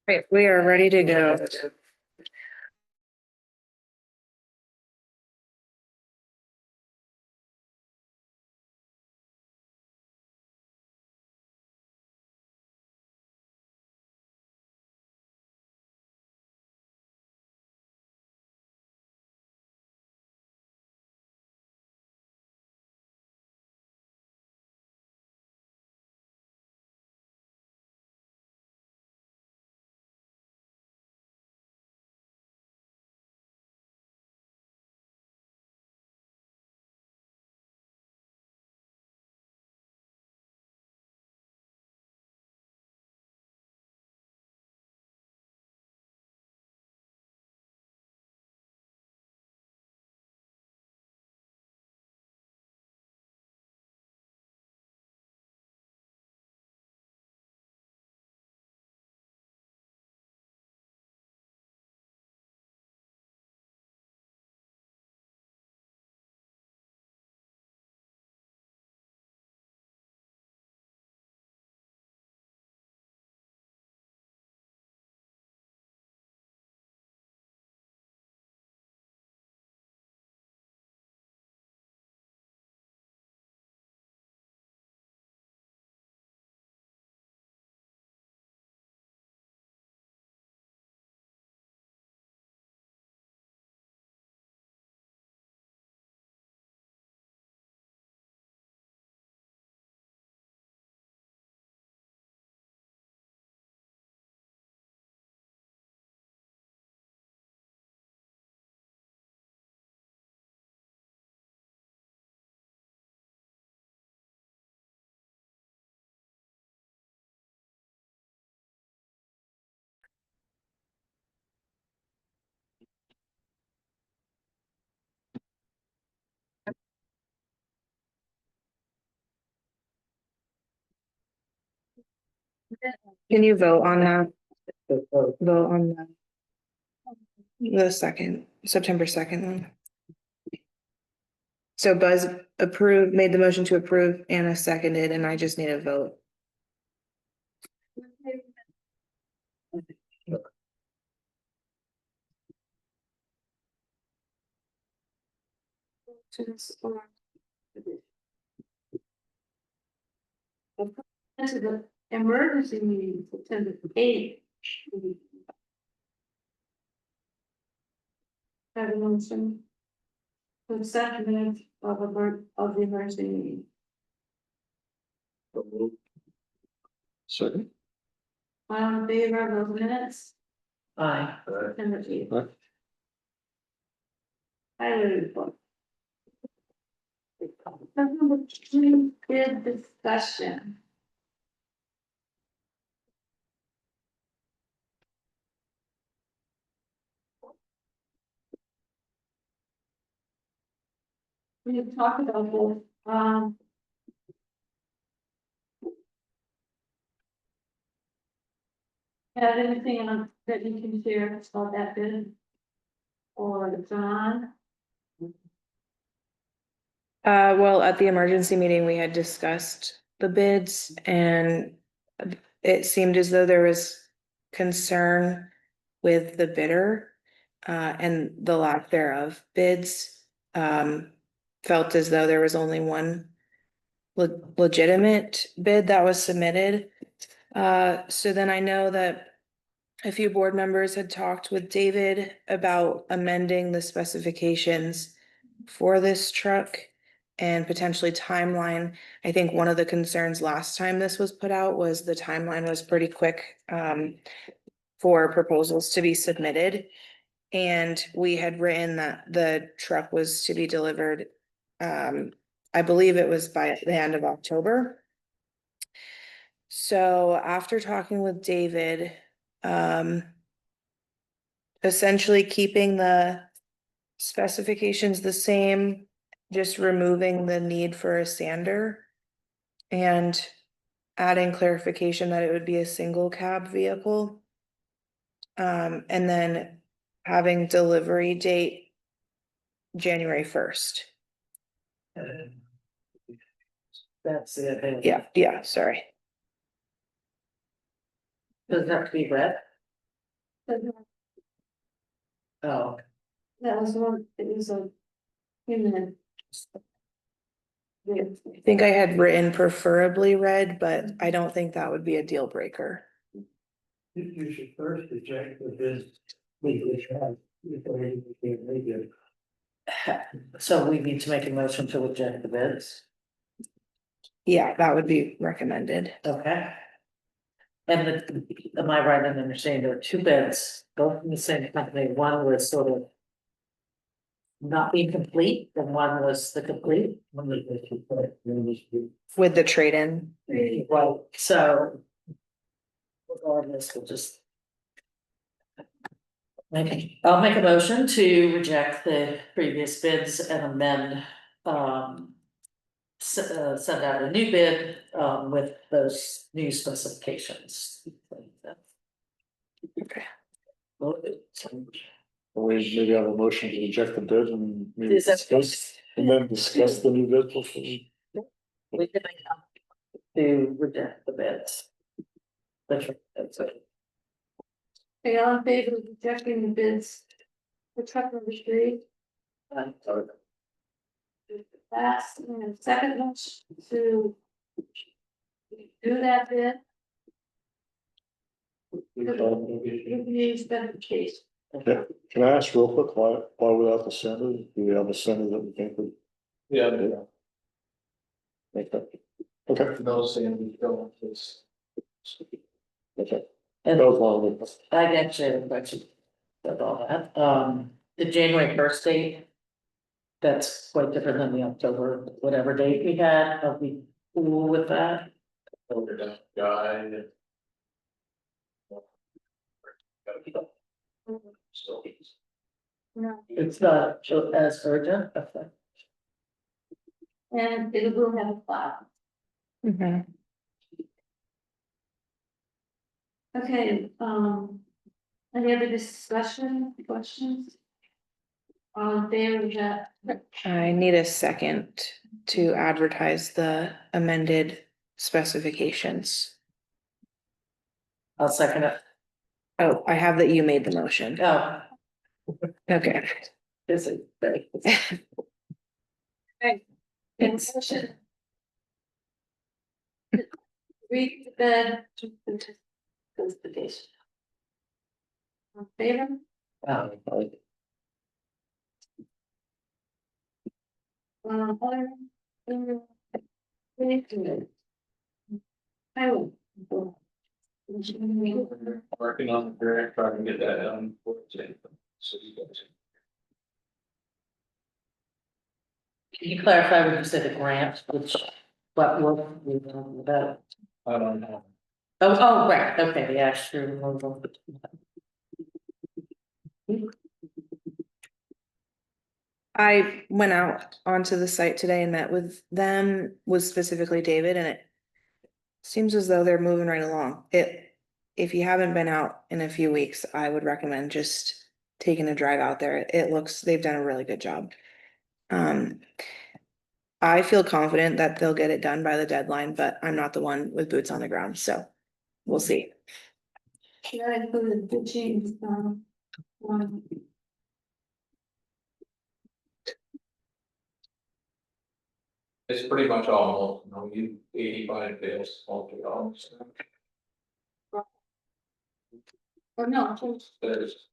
Right, we are ready to go. Can you vote on that? Vote on the second, September 2nd one. So Buzz approved, made the motion to approve, Anna seconded, and I just need a vote. This is the emergency meeting, September 8th. Have a motion. To accept minutes of the emergency meeting. Second. All in favor of those minutes? Aye. September 8th. Aye. Highway report. Number 3, bid discussion. We have talked about this, have anything that you can share about that bid? Or John? Well, at the emergency meeting, we had discussed the bids and it seemed as though there was concern with the bidder and the lack thereof. Bids felt as though there was only one legitimate bid that was submitted. So then I know that a few board members had talked with David about amending the specifications for this truck and potentially timeline. I think one of the concerns last time this was put out was the timeline was pretty quick for proposals to be submitted. And we had written that the truck was to be delivered, I believe it was by the end of October. So after talking with David, essentially keeping the specifications the same, just removing the need for a sander and adding clarification that it would be a single cab vehicle. And then having delivery date January 1st. That's it. Yeah, sorry. Does it have to be red? Oh, That was one, it was a human. I think I had written preferably red, but I don't think that would be a deal breaker. You should first reject the bid. Before you make it. so we need to make a motion to reject the bids, Yeah, that would be recommended. okay? And am I right in understanding there were two bids, both from the same company, one was sort of not being complete, and one was the complete? With the trade-in, Right, so regardless, we'll just I'll make a motion to reject the previous bids and amend, send out a new bid, with those new specifications. okay, We maybe have a motion to reject the bid and maybe Is that- discuss, and then discuss the new bid before. We can make to reject the bids. That's it. They all in favor of rejecting the bids for truck number 3. Last and second motion to do that bid. Review specification. Yeah, can I ask real quick, why without the center, do we have a center that we think would? Yeah, Okay. Okay, no saying, don't, it's. okay. And That was one of the- I actually have a question about that, the January 1st date. That's quite different than the October, whatever date we had, are we cool with that? Guy. So. No, It's not as urgent, okay. and it will have a file. Mhm. Okay, any other discussion, questions? All in favor of that? I need a second to advertise the amended specifications. I'll second it. Oh, I have that you made the motion. Oh, Okay. is it? It's- Motion. Read the bed. Specification. All in favor? Oh, Other. I will. Working on the grant, trying to get that done for January. So you guys. Can you clarify when you said the grant, which, what work we're talking about? I don't know. Oh, right, okay, the ash tree removal. I went out onto the site today and met with them, was specifically David, and it seems as though they're moving right along. If you haven't been out in a few weeks, I would recommend just taking a drive out there. It looks, they've done a really good job. I feel confident that they'll get it done by the deadline, but I'm not the one with boots on the ground, so we'll see. Should I include the change, one? It's pretty much all, you know, you 85 days, all. Or no, There's.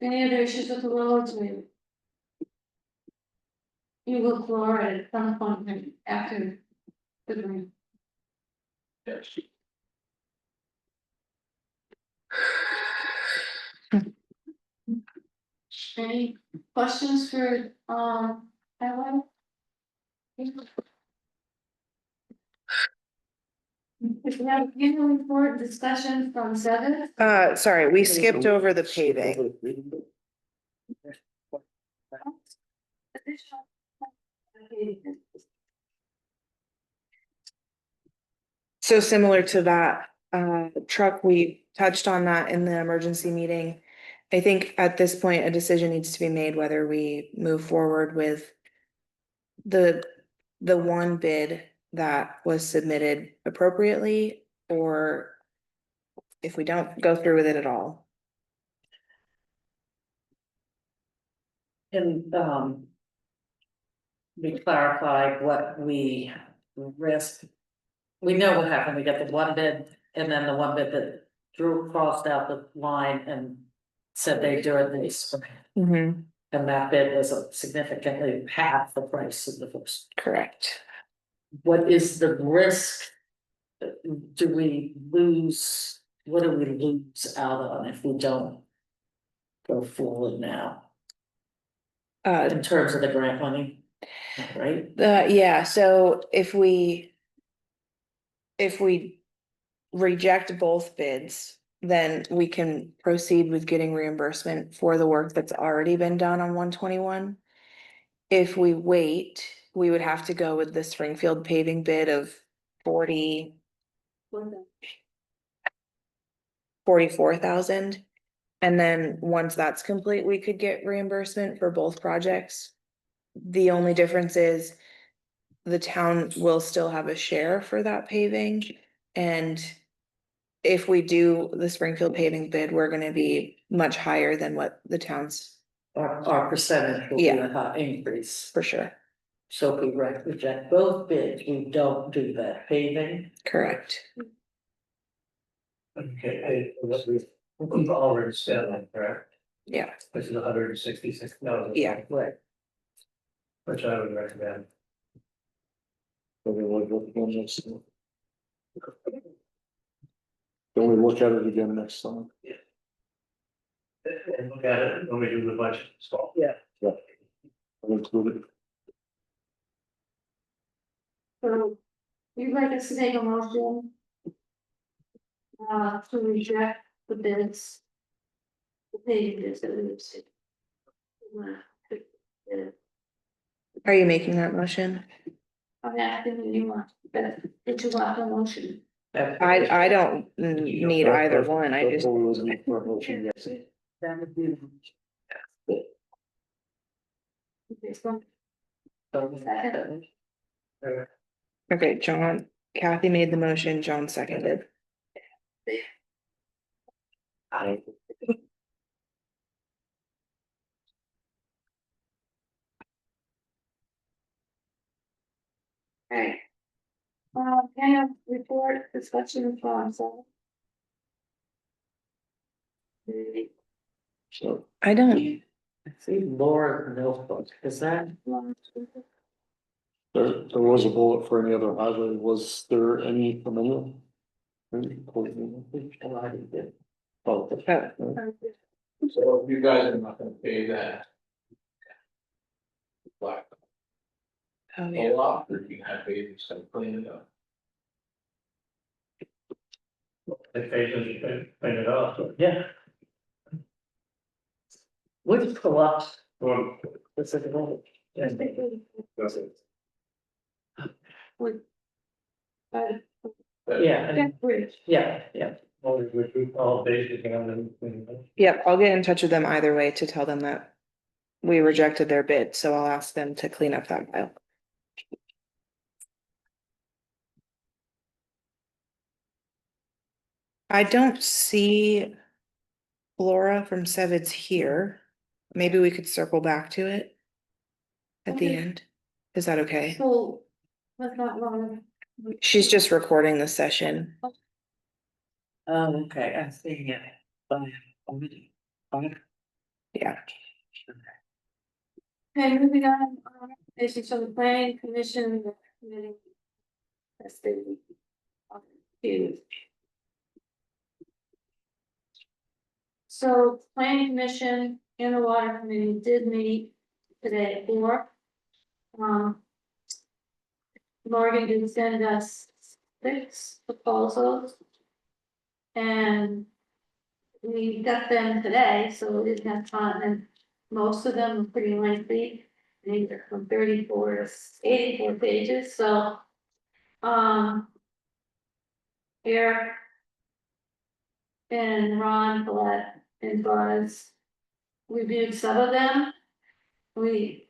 any other issues with the roads, maybe? You will chloride at some point after the green. Yes. Any questions for, Ellen? If we have a annual report discussion from 7. Sorry, we skipped over the paving. So similar to that truck, we touched on that in the emergency meeting. I think at this point, a decision needs to be made whether we move forward with the one bid that was submitted appropriately, or if we don't go through with it at all. And, we clarified what we risk. We know what happened, we got the one bid, and then the one bid that Drew crossed out the line and said they do it this. Mm-hmm. And that bid was significantly half the price of the first. Correct. What is the risk? Do we lose, what do we lose out on if we don't go forward now, in terms of the grant money? Right? Yeah, so if we reject both bids, then we can proceed with getting reimbursement for the work that's already been done on 121. If we wait, we would have to go with the Springfield paving bid of 44,000. And then once that's complete, we could get reimbursement for both projects. The only difference is the town will still have a share for that paving. And if we do the Springfield paving bid, we're gonna be much higher than what the town's, Our percentage will be Yeah. a high increase. for sure. So if we reject both bids, we don't do that paving. Correct. Okay, we've already spent on, correct? Yeah, Which is $166,000. Yeah. Right. Which I would recommend. Then we look again next time. Then we look at it again next time. And look at it when we do the budget stuff. Yeah. I'll include it. So, you'd like us to take a motion? To reject the bids. The paving bids that we received. are you making that motion? I'm asking you want, but did you want the motion? I don't need either one, I That's just, what we would need for a motion, yes. That would be. Okay, so okay, John, Kathy made the motion, John seconded. Alright. Report discussion from so. So, I don't, See Laura notebook, is that? there was a bullet for any other highway, was there any familiar? Oh, So if you guys are not gonna pay that. Black oh, yeah. hole off, or you can have babies come clean it up. If they just clean it off. Yeah. Would you pull up? Well, This is the that's it. Yeah, yeah. Well, we all basically on the. Yep, I'll get in touch with them either way to tell them that we rejected their bid, so I'll ask them to clean up that file. I don't see Laura from Sevids here. Maybe we could circle back to it at the Okay. end. Is that okay? So, that's not wrong. She's just recording the session. Oh, okay, I see, yeah. Yeah. Okay, moving on, recommendations from the planning commission, the committee. That's the. Huge. So planning commission and the water committee did meet today at 4. Morgan did send us 6 proposals. And we got them today, so we didn't have time, and most of them are pretty lengthy. They're from 34 to 84 pages, so. Eric. And Ron, Colette, and Buzz. Reviewed some of them. We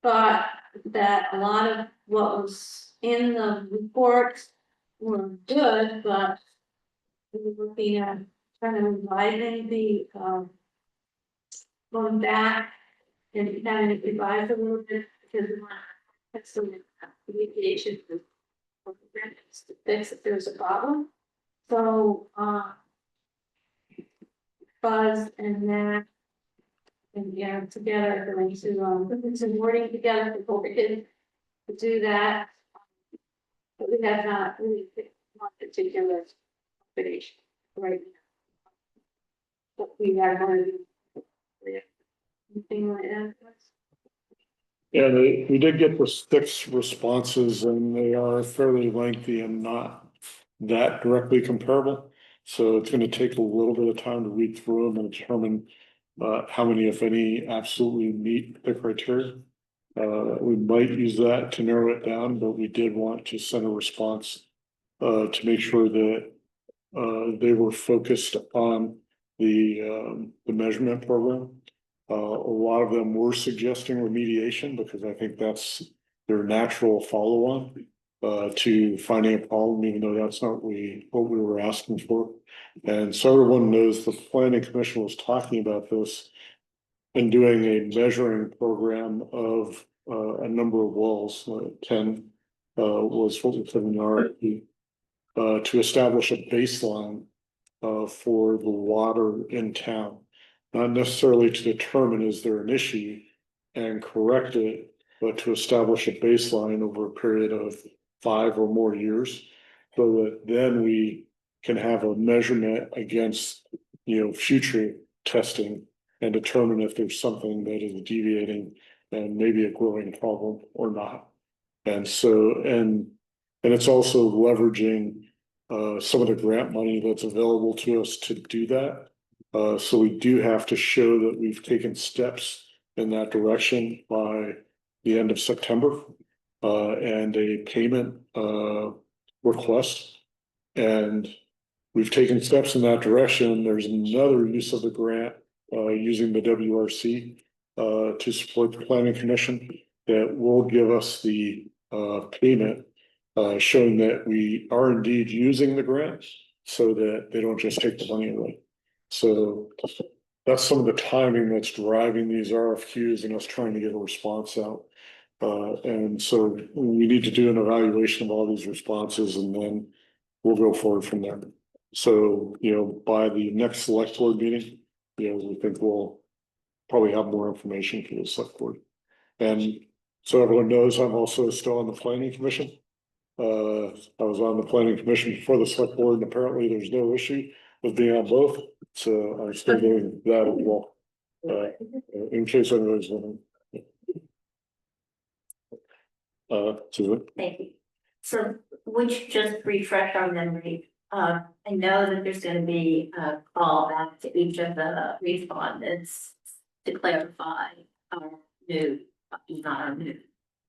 thought that a lot of what was in the reports were good, but we were looking at kind of revising the, going back and kind of revise a little bit because we want to have some alleviation for renters to fix if there's a problem. So, Buzz and Matt and yeah, together going to put some wording together before we can do that. But we have not really picked one particular finish right now. But we are going to do anything like that. Yeah, we did get the 6 responses and they are fairly lengthy and not that directly comparable. So it's gonna take a little bit of time to read through them and determine how many, if any, absolutely meet the criteria. We might use that to narrow it down, but we did want to send a response to make sure that they were focused on the measurement program. A lot of them were suggesting remediation because I think that's their natural follow-on to finding a problem, even though that's not what we were asking for. And so everyone knows the planning commission was talking about this and doing a measuring program of a number of wells, 10 was what we put in the RFP, to establish a baseline for the water in town. Not necessarily to determine is there an issue and correct it, but to establish a baseline over a period of 5 or more years. So that then we can have a measurement against, future testing and determine if there's something that is deviating and maybe a growing problem or not. And so, and it's also leveraging some of the grant money that's available to us to do that. So we do have to show that we've taken steps in that direction by the end of September, and a payment request. And we've taken steps in that direction. There's another use of the grant using the WRC to support the planning commission that will give us the payment showing that we are indeed using the grants so that they don't just take the money away. So that's some of the timing that's driving these RFQs and us trying to get a response out. And so we need to do an evaluation of all these responses and then we'll go forward from there. So, by the next select board meeting, we think we'll probably have more information for the select board. And so everyone knows I'm also still on the planning commission. I was on the planning commission before the select board, and apparently there's no issue with being on both, so I'm still doing that as well. In case anybody's wondering. Susan? Thank you. So would you just refresh our memory? I know that there's gonna be a call back to each of the respondents to clarify our new, not our new,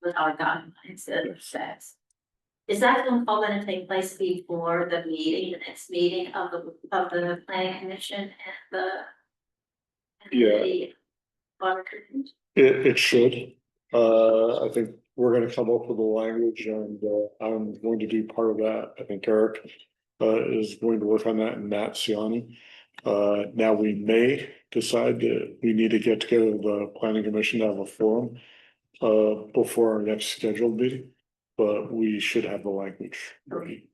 but our guidelines that it says. Is that phone call gonna take place before the meeting, the next meeting of the planning commission and the? Yeah. the water commission? It should. I think we're gonna come up with a language and I'm going to do part of that. I think Eric is going to work on that and Matt Siani. Now we may decide that we need to get together the planning commission to have a forum before our next scheduled meeting, but we should have the language ready.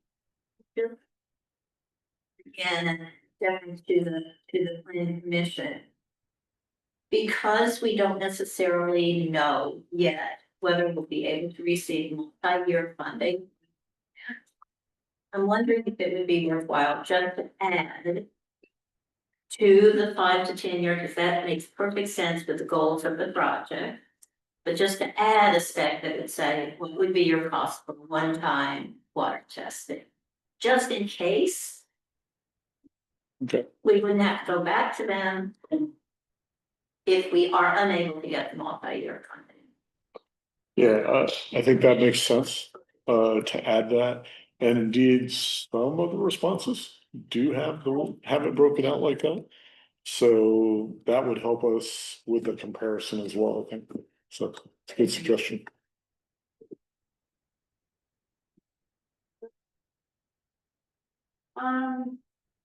Again, and deference to the planning commission. Because we don't necessarily know yet whether we'll be able to receive multi-year funding. I'm wondering if it would be worthwhile just to add to the 5 to 10 year, because that makes perfect sense with the goals of the project. But just to add a spec that would say, what would be your cost for one-time water testing? Just in case. Okay. We wouldn't have to go back to them if we are unable to get the multi-year funding. Yeah, I think that makes sense to add that. And indeed, some of the responses do have it broken out like that. So that would help us with the comparison as well, I think. So it's a good suggestion.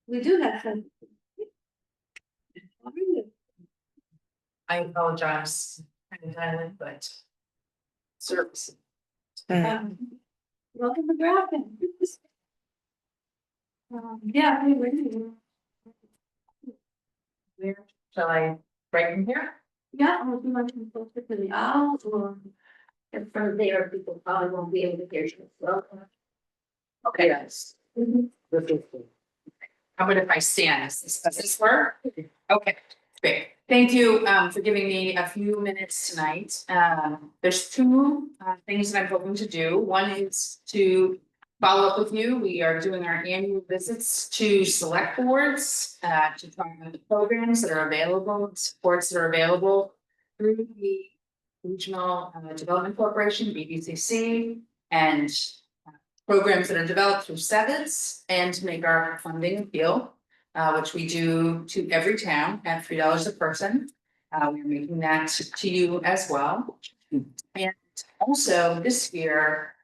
We do have some. I apologize, kind of silent, but. Service. Welcome to Grafton. Yeah, we were. Where shall I, right from here? Yeah, would you like to go to the aisle or? And from there, people probably won't be able to hear you, well. Okay, guys. Mhm. How about if I stand? Does this work? Okay, great. Thank you for giving me a few minutes tonight. There's two things that I'm hoping to do. One is to follow up with you. We are doing our annual visits to select boards to talk about the programs that are available, supports that are available through the Regional Development Corporation, BDCC, and programs that are developed through SEVIS, and to make our funding appeal, which we do to every town at $3 a person. We're making that to you as well. And also this year,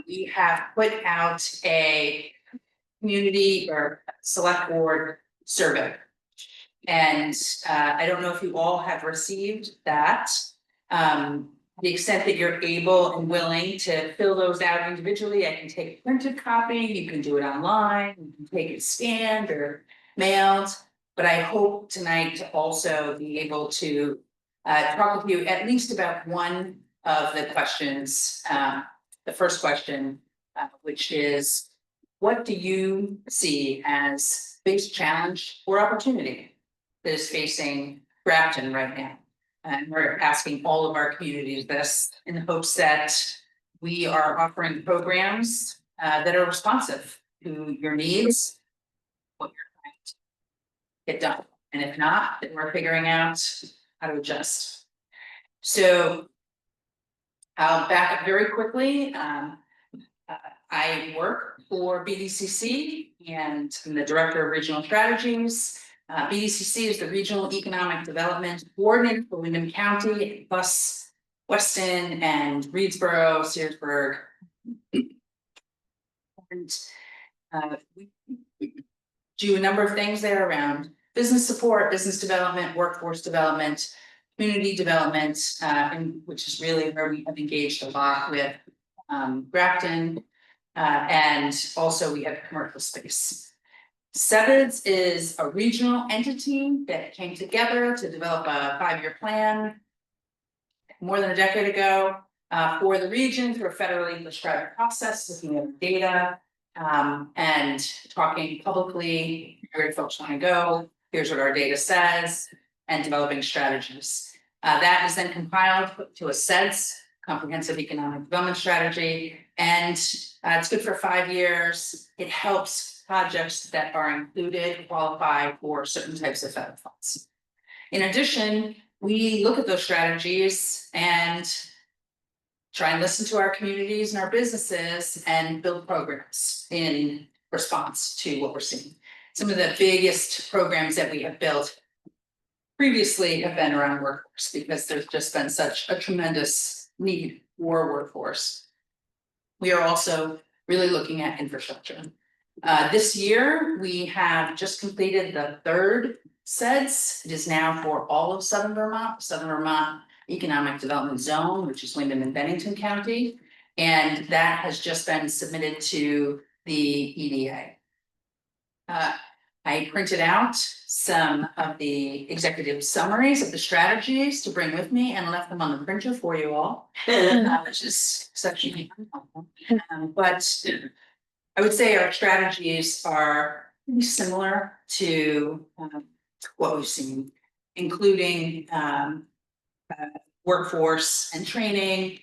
we have put out a community or select board survey. And I don't know if you all have received that. The extent that you're able and willing to fill those out individually, I can take a printed copy, you can do it online, you can take it scanned or mailed. But I hope tonight to also be able to talk with you at least about one of the questions. The first question, which is, what do you see as biggest challenge or opportunity that is facing Grafton right now? And we're asking all of our communities this in the hopes that we are offering programs that are responsive to your needs, what you're trying to get done. And if not, then we're figuring out how to adjust. So I'll back up very quickly. I work for BDCC and I'm the Director of Regional Strategies. BDCC is the Regional Economic Development Coordinator for Windham County, plus Weston and Reedsboro, Searsburg. And we do a number of things there around business support, business development, workforce development, community development, and which is really where we have engaged a lot with Grafton, and also we have commercial space. SEVIS is a regional entity that came together to develop a 5-year plan more than a decade ago for the region through a federally prescribed process, looking at data and talking publicly where folks want to go. Here's what our data says, and developing strategies. That is then compiled to a SEDS, Comprehensive Economic Development Strategy, and it's good for 5 years. It helps projects that are included qualify for certain types of federal funds. In addition, we look at those strategies and try and listen to our communities and our businesses and build programs in response to what we're seeing. Some of the biggest programs that we have built previously have been around workforce, because there's just been such a tremendous need for workforce. We are also really looking at infrastructure. This year, we have just completed the 3rd SEDS. It is now for all of Southern Vermont Economic Development Zone, which is Windham and Bennington County. And that has just been submitted to the EDA. I printed out some of the executive summaries of the strategies to bring with me and left them on the printer for you all, which is exceptionally unhelpful. But I would say our strategies are pretty similar to what we've seen, including workforce and training,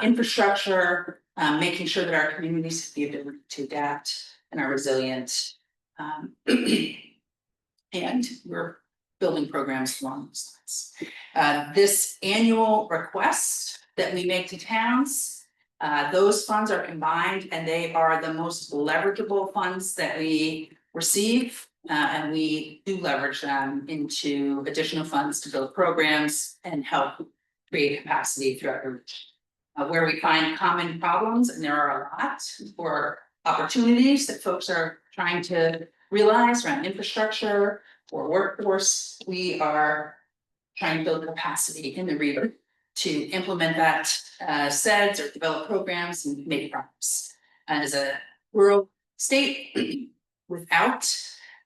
infrastructure, making sure that our communities have the ability to adapt and are resilient. And we're building programs along those lines. This annual request that we make to towns, those funds are combined and they are the most leverageable funds that we receive. And we do leverage them into additional funds to build programs and help create capacity throughout the region. Where we find common problems, and there are a lot, or opportunities that folks are trying to realize around infrastructure or workforce. We are trying to build capacity in the region to implement that, SEDS or develop programs and make progress. As a rural state without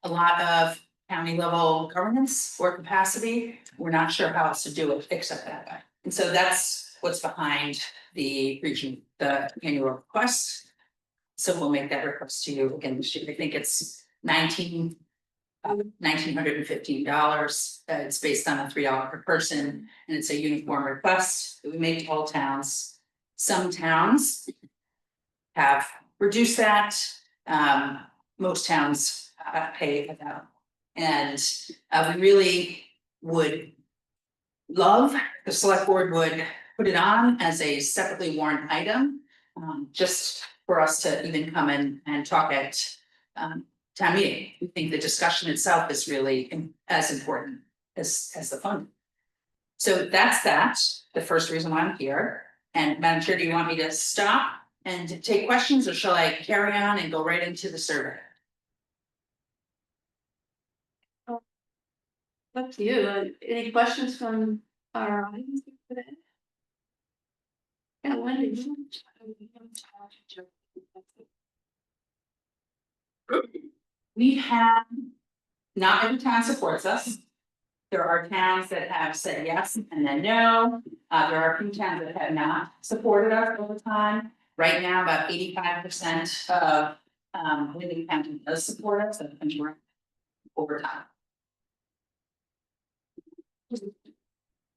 a lot of county level governance or capacity, we're not sure how else to do it except that way. And so that's what's behind the region, the annual request. So we'll make that request to you again this year. I think it's $1,915. It's based on a $3 per person, and it's a uniform request that we make to all towns. Some towns have reduced that. Most towns pay that. And we really would love, the select board would put it on as a separately warrant item. Just for us to even come in and talk at town meeting. We think the discussion itself is really as important as the fund. So that's that, the first reason why I'm here. And Madam Chair, do you want me to stop and take questions, or shall I carry on and go right into the survey? Up to you. Any questions from our audience today? Yeah, Wendy. We have, not every town supports us. There are towns that have said yes and then no. There are a few towns that have not supported us all the time. Right now, about 85% of Wyndham County does support us, and we're over time.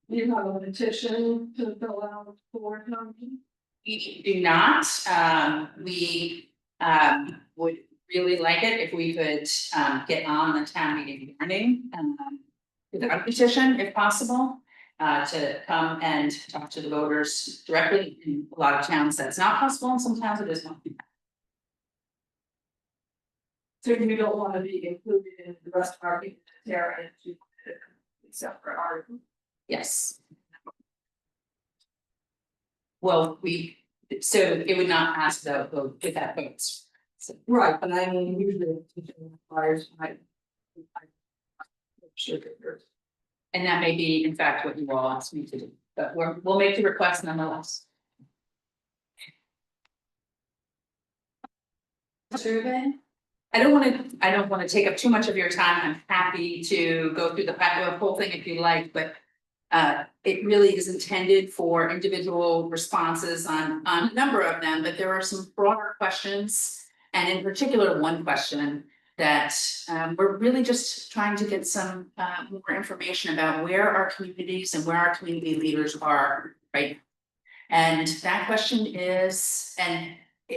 You have a petition to fill out for county? We do not, we would really like it if we could get on the town meeting warning without a petition, if possible. To come and talk to the voters directly. In a lot of towns that's not possible, and some towns it is not. So you don't want to be included in the rest of our area, except for our. Yes. Well, so it would not pass the vote with that votes. So, Right, but I mean, usually it requires my. and that may be in fact what you all asked me to do, but we'll make the request nonetheless. Survey? I don't want to take up too much of your time. I'm happy to go through the whole thing if you like, but it really is intended for individual responses on a number of them, but there are some broader questions. And in particular, one question that we're really just trying to get some more information about where our communities and where our community leaders are right now. And that question is, and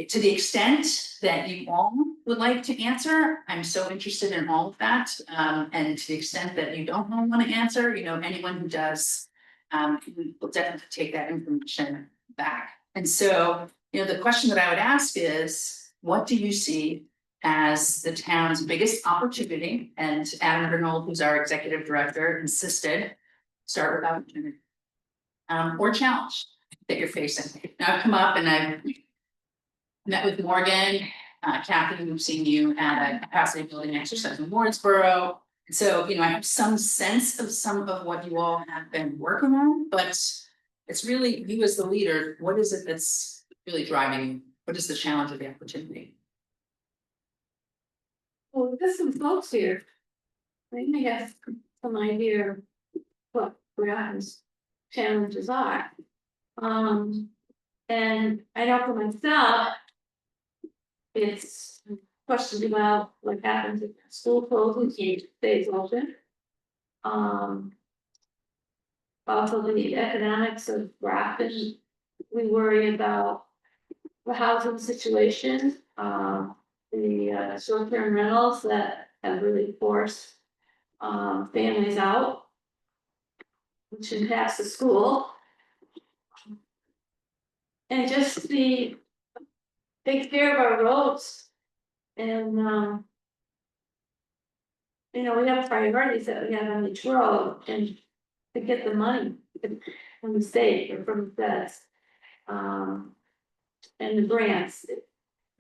to the extent that you all would like to answer, I'm so interested in all of that. And to the extent that you don't want to answer, anyone who does, we will definitely take that information back. And so, the question that I would ask is, what do you see as the town's biggest opportunity? And Adam Arnold, who's our executive director, insisted, start with opportunity. Or challenge that you're facing. Now I've come up and I've met with Morgan, Kathy, we've seen you at a capacity building exercise in Wardsboro. So, I have some sense of some of what you all have been working on, but it's really you as the leader. What is it that's really driving you? What is the challenge of the opportunity? Well, there's some folks here. I think I have some idea of what Brian's challenges are. And I know for myself, it's questions about what happens if school closes and stays open. Also the economics of Grafton, we worry about the housing situation, the short-term rentals that have really forced families out, which impacts the school. And just the take care of our roads. And we have priorities that we have on each road, and to get the money from the state or from the feds. And the grants,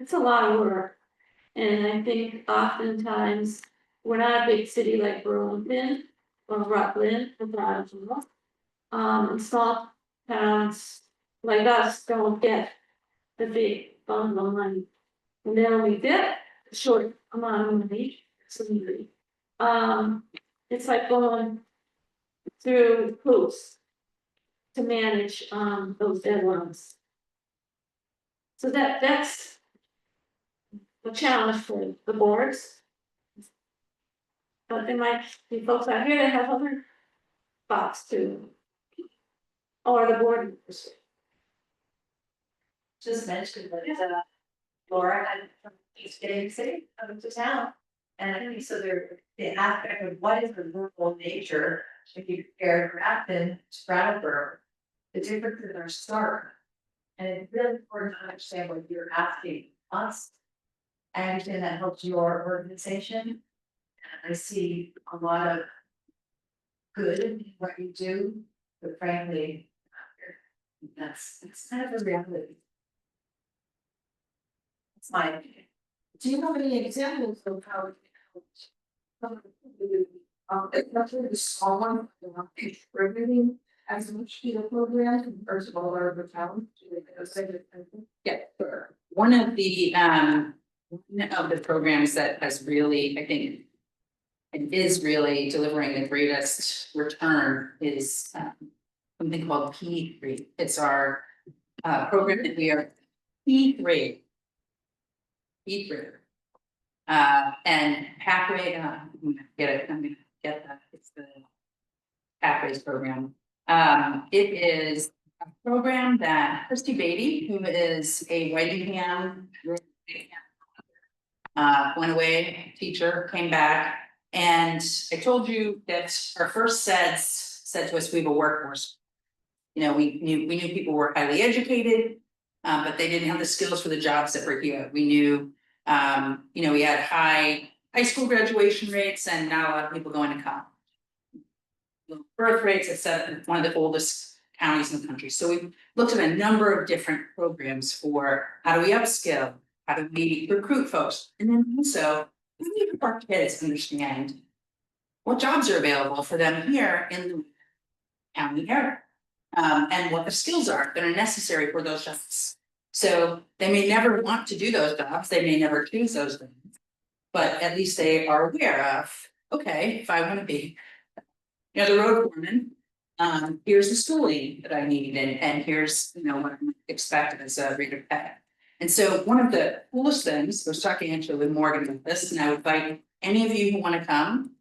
it's a lot of work. And I think oftentimes, we're not a big city like Burlington or Rutland or Brownsville. And small towns like us don't get the big bundle of money. And then we get a short amount of money, absolutely. It's like going through hoops to manage, those deadlines. So that's a challenge for the boards. But there might be folks out here that have other thoughts too. Or the board members. Just mentioned that, Laura had from East Getting City, to town. And I think so the aspect of what is the rural nature, if you compare Grafton to Brattleboro, the differences are stark. And it's really important to understand what you're asking us. I understand that helps your organization. And I see a lot of good in what you do, but frankly, that's kind of the reality. It's my opinion. Do you have any examples of how it helped? Especially the small one, they're not contributing as much to the program compared to all our other towns? Yeah, sure. One of the programs that has really, I think, and is really delivering the greatest return is something called P3. It's our program that we are P3. And pathway, I'm gonna get that, it's the pathways program. It is a program that Christy Beatty, who is a Whitingham went away teacher, came back, and I told you that our first said to us, we have a workforce. You know, we knew people were highly educated, but they didn't have the skills for the jobs that were here. We knew, we had high school graduation rates and not a lot of people going to college. Birth rates, etc., one of the oldest counties in the country. So we looked at a number of different programs for how do we upskill, how do we recruit folks, and then also how do we help our kids understand what jobs are available for them here in the county area, and what the skills are that are necessary for those jobs. So they may never want to do those jobs, they may never choose those things, but at least they are aware of, okay, if I want to be, the road foreman, here's the schooling that I need, and here's, what I'm expected as a rate of pay. And so one of the coolest things, I was talking actually with Morgan about this, and I would invite any of you who want to come,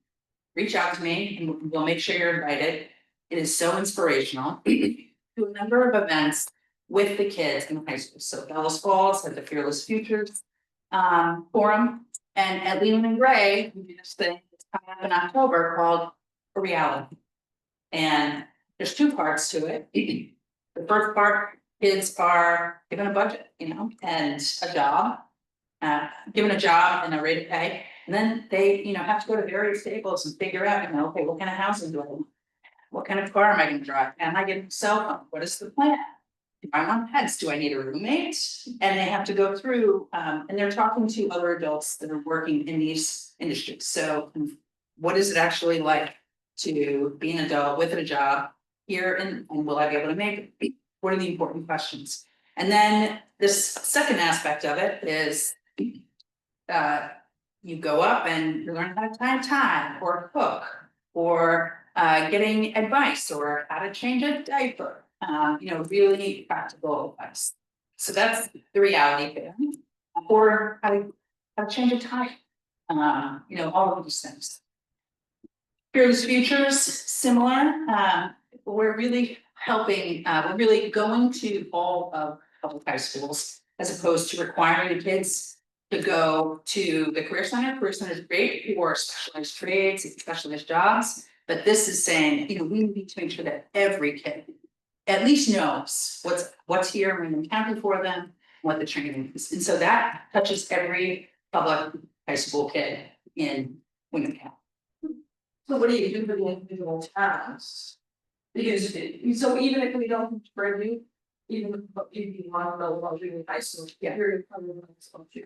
reach out to me and we'll make sure you're invited. It is so inspirational to a number of events with the kids in high school. So Bellows Falls had the Fearless Futures Forum, and at Leland and Gray, we do this thing that's coming up in October called A Reality. And there's two parts to it. The first part, kids are given a budget, and a job, given a job and a rate of pay. And then they, have to go to various tables and figure out, okay, what kind of housing do I want? What kind of car am I gonna drive? Am I getting a cell phone? What is the plan? If I want pets, do I need a roommate? And they have to go through, and they're talking to other adults that are working in these industries. So what is it actually like to be an adult with a job here, and will I be able to make it? What are the important questions? And then this second aspect of it is you go up and you learn how to tie a tie or cook or getting advice or how to change a diaper, really practical advice. So that's the reality there. Or how to change a tie, all of these things. Fearless Futures, similar. We're really helping, we're really going to all of public high schools as opposed to requiring the kids to go to the Career Center. Career Center is great for specialized trades, specialized jobs, but this is saying, we need to make sure that every kid at least knows what's here when I'm counting for them, what the training is. And so that touches every public high school kid in Wingham County. So what do you do for the individual towns? Because, so even if we don't bring you, even if you want to go while doing high school, you're coming to high school too.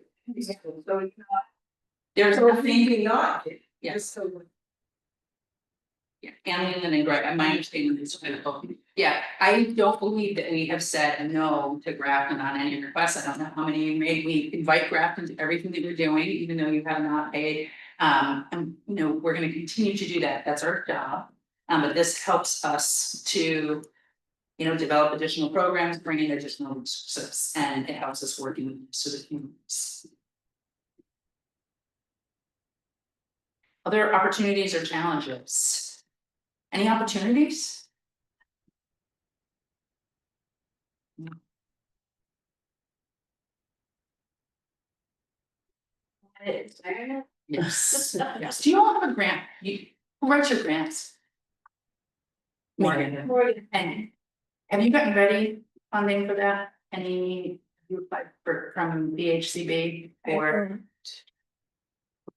So it's not, There's so nothing, maybe not, yes, just so. yeah, and then right, my understanding is critical. Yeah, I don't believe that we have said no to Grafton on any requests. I don't know how many you made. We invite Grafton to everything that you're doing, even though you have not paid. And you know, we're gonna continue to do that. That's our job. But this helps us to, you know, develop additional programs, bring in additional resources, and it helps us working with sort of communities. Other opportunities or challenges? Any opportunities? Yes, yes. Do you all have a grant? Who writes your grants? Morgan. Morgan. And have you gotten ready funding for that? Any, you applied for from VHCB or,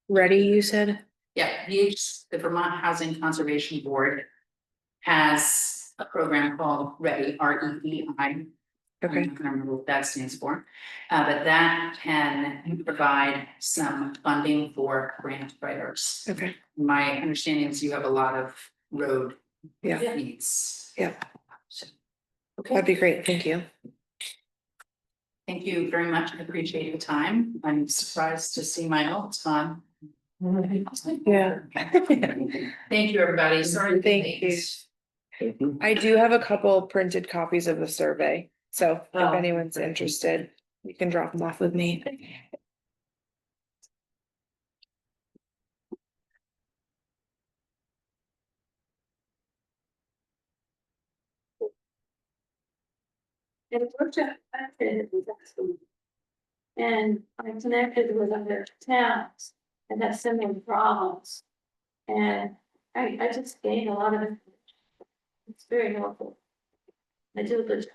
Ready, you said? yeah, the Vermont Housing Conservation Board has a program called READY, REEI. Okay, I'm not gonna remember what that stands for, but that can provide some funding for grant writers. okay, My understanding is you have a lot of road yeah, needs. yeah, So, that'd okay, be great, thank you. thank you very much. I appreciate your time. I'm surprised to see my notes on. Yeah. Thank you, everybody. Sorry. to be Thank late. you. Thank you. I do have a couple printed copies of the survey, so if Oh. anyone's interested, you can drop them off with me. And worked at it was excellent. And I connected with other towns and have similar problems. And I just gained a lot of it. It's very helpful. I do a good job.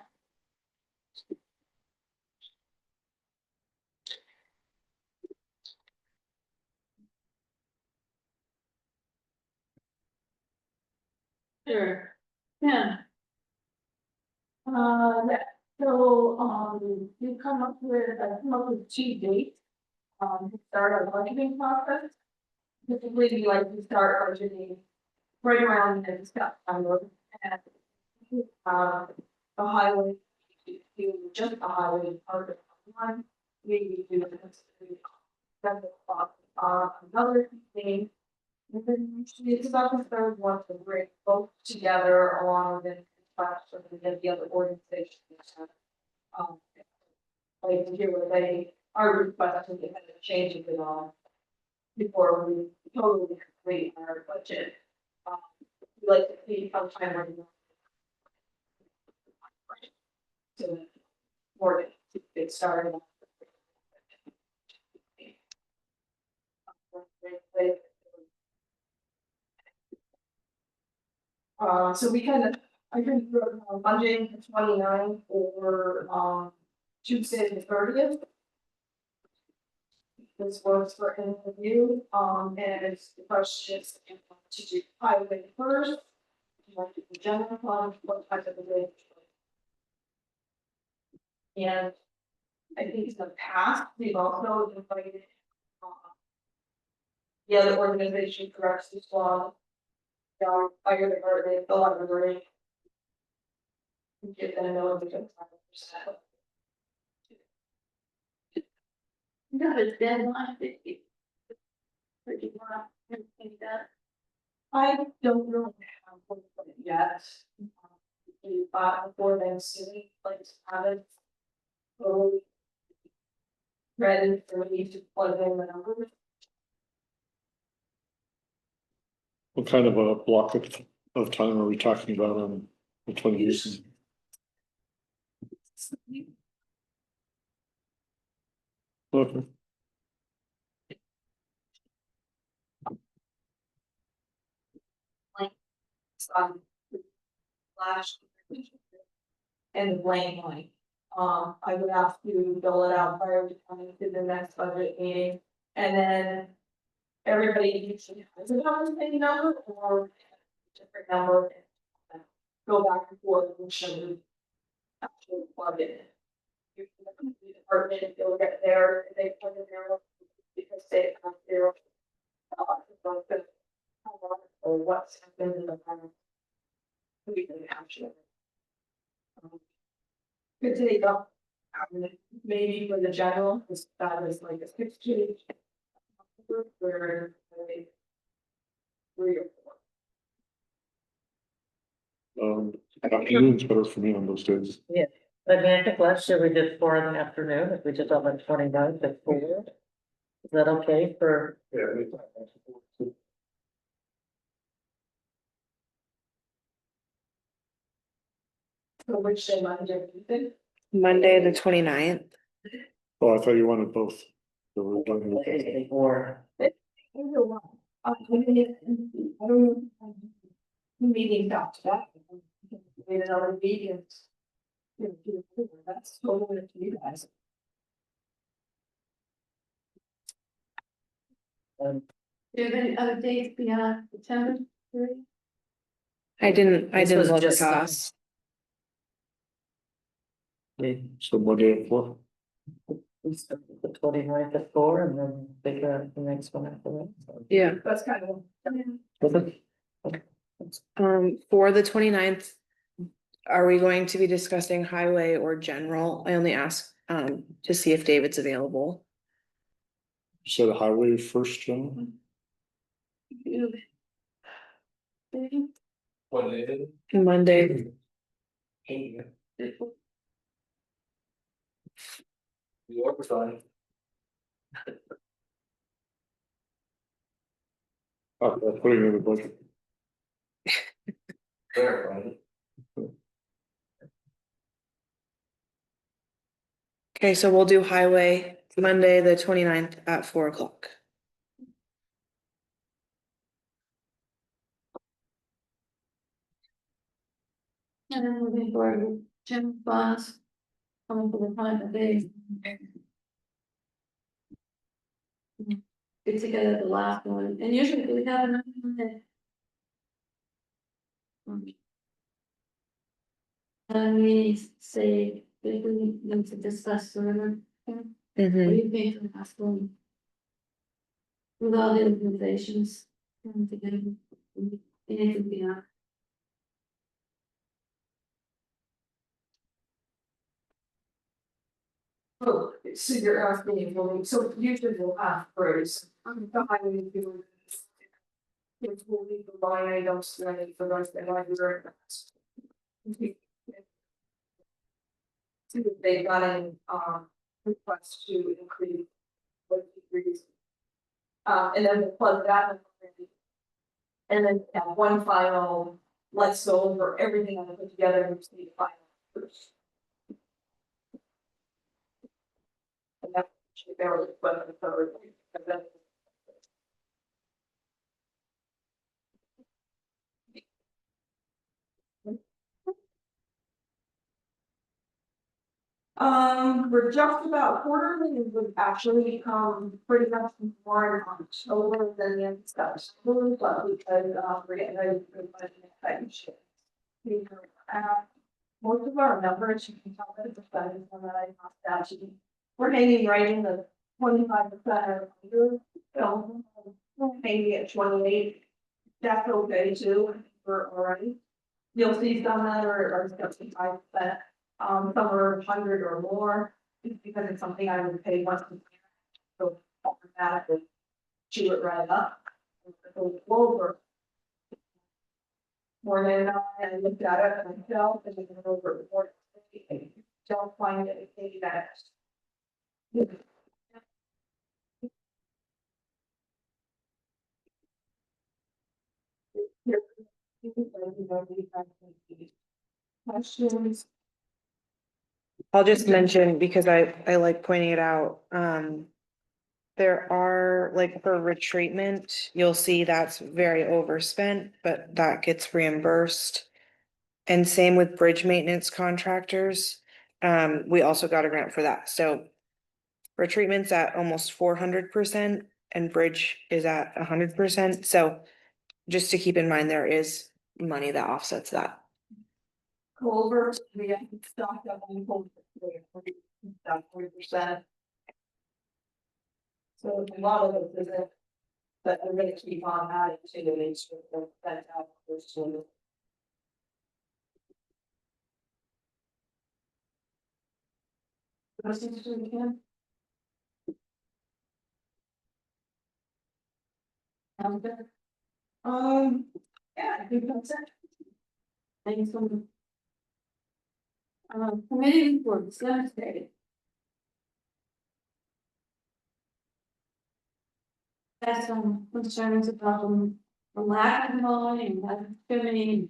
Sure, yeah. Yeah, so, you come up with, I come up with 2 dates. To start our budgeting process. Typically, we like to start budgeting right around the September and. The highway, do just the highway part of one, maybe do it. 7 o'clock, another thing. And then it's about the third one to bring both together along with the other organizations. Like to hear what they are requesting, they kind of changes it on. Before we totally complete our budget. We like to see sometime when. To more to get started. So we kind of, I think we're Monday the 29th or Tuesday the 30th. This works for any of you, and it's the question is to do highway first. Like the general fund, what type of the day. And I think in the past, we've also invited. The other organization corrects this law. Fire department, the library. Give them no because. No, it's been like. Where do you want to think that? I don't really have one yet. Before Thanksgiving, like to have it. Totally ready for me to plug in the numbers. What kind of a block of time are we talking about on the 28th? Okay. Flash. And the blank line. I would have to fill it out prior to coming to the next budget meeting, and then. Everybody usually has a same number or a different number. And go back and forth and show. actually plug it. You can look at the department, if you look at there, they plug in their, because they have their. About the, how long or what's happened in the past. We can capture it. Good to know. Maybe for the general, that is like a 6 page. Where they. 3 or 4. Afternoon's better for me on those days. I mean, I think last year we did 4 in the afternoon, if we did on the 29th at 4. Is that okay for? So which day Monday, you think? Monday, the 29th. Oh, I thought you wanted both. So we're done with that. Or, Either one. I don't know. Meeting after that. Wait another meeting. That's totally up to you guys. um, Do you have any other dates beyond September 30? I didn't This was look at just, us. So Monday at 4. we started the 29th at 4 and then figure out the next one after that. Yeah. That's kind of. Okay. For the 29th, are we going to be discussing highway or general? I only ask, to see if David's available. You said highway first, John? What it is? Monday, You are fine. Oh, that's putting it in the budget. Fair, right? okay, so we'll do highway Monday, the 29th at 4 o'clock. And then moving forward with Jim Bonds. Coming for the time that they. Get together the last one, and usually we have another one that. We say, if we need to discuss further, what do you think of the last one? With all the organizations, coming together, anything beyond. Oh, so you're asking if we'll, so usually we'll have pros. The highway do. If we'll leave the line items ready for those that are here. See if they got any, requests to increase. What degrees. And then we'll plug that in. And then have one final, let's go over everything I put together and just need a final first. And that should be very well covered. We're just about quarterly, it would actually become pretty much more in October than the end of September, but because, we're getting ready for the budget extension. Most of our numbers, you can tell by the percentage on that I must actually, we're hanging right in the 25% of the so we're hanging at 28. That's okay too, we're already. You'll see some that are 75%. Some are 100 or more, it's because it's something I would pay once a year. So automatically chew it right up. So over. More than I looked at it myself and then over report. Don't find anything that. Questions? I'll just mention, because I like pointing it out, there are, like, for retreatment, you'll see that's very overspent, but that gets reimbursed. And same with bridge maintenance contractors, we also got a grant for that, so. Retreatment's at almost 400% and bridge is at 100%, so. Just to keep in mind, there is money that offsets that. Culver, we have stocked up on culver, about 40%. So a lot of it isn't, but we're gonna keep on adding to the nature of that out first one. Questions for me, Kim? Sounds good. Yeah, I think that's it. Thanks so much. Committee reports, Thursday. Has some concerns about the lack of mowing and activity.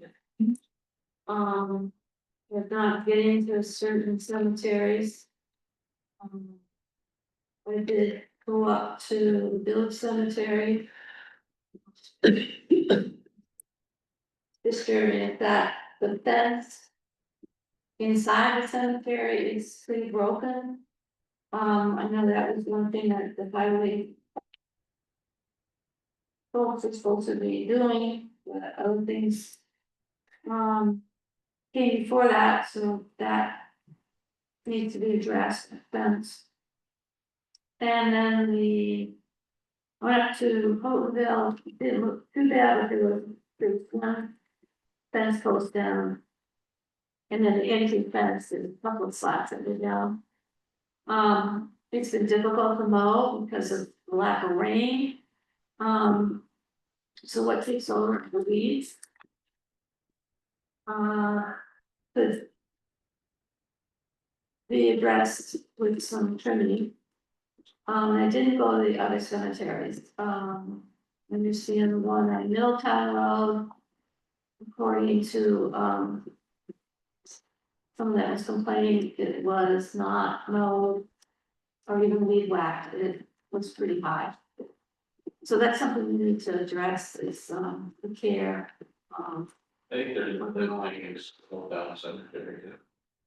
We're not getting to certain cemeteries. I did go up to the village cemetery. Disturbing that the fence inside the cemetery is pretty broken. I know that was one thing that the highway folks are supposed to be doing, but other things came before that, so that needs to be addressed, fence. And then went up to Houghtonville, didn't look too bad, but there was one fence post down. And then the entry fence is a couple of slats that are down. It's been difficult to mow because of the lack of rain. So what takes over the weeds? Could be addressed with some trimming. I didn't go to the other cemeteries. Let me see the one on Milltown Road. According to, someone that was complaining, it was not mowed or even weed whacked. It was pretty high. So that's something we need to address is, the care. I think there's things going down cemetery.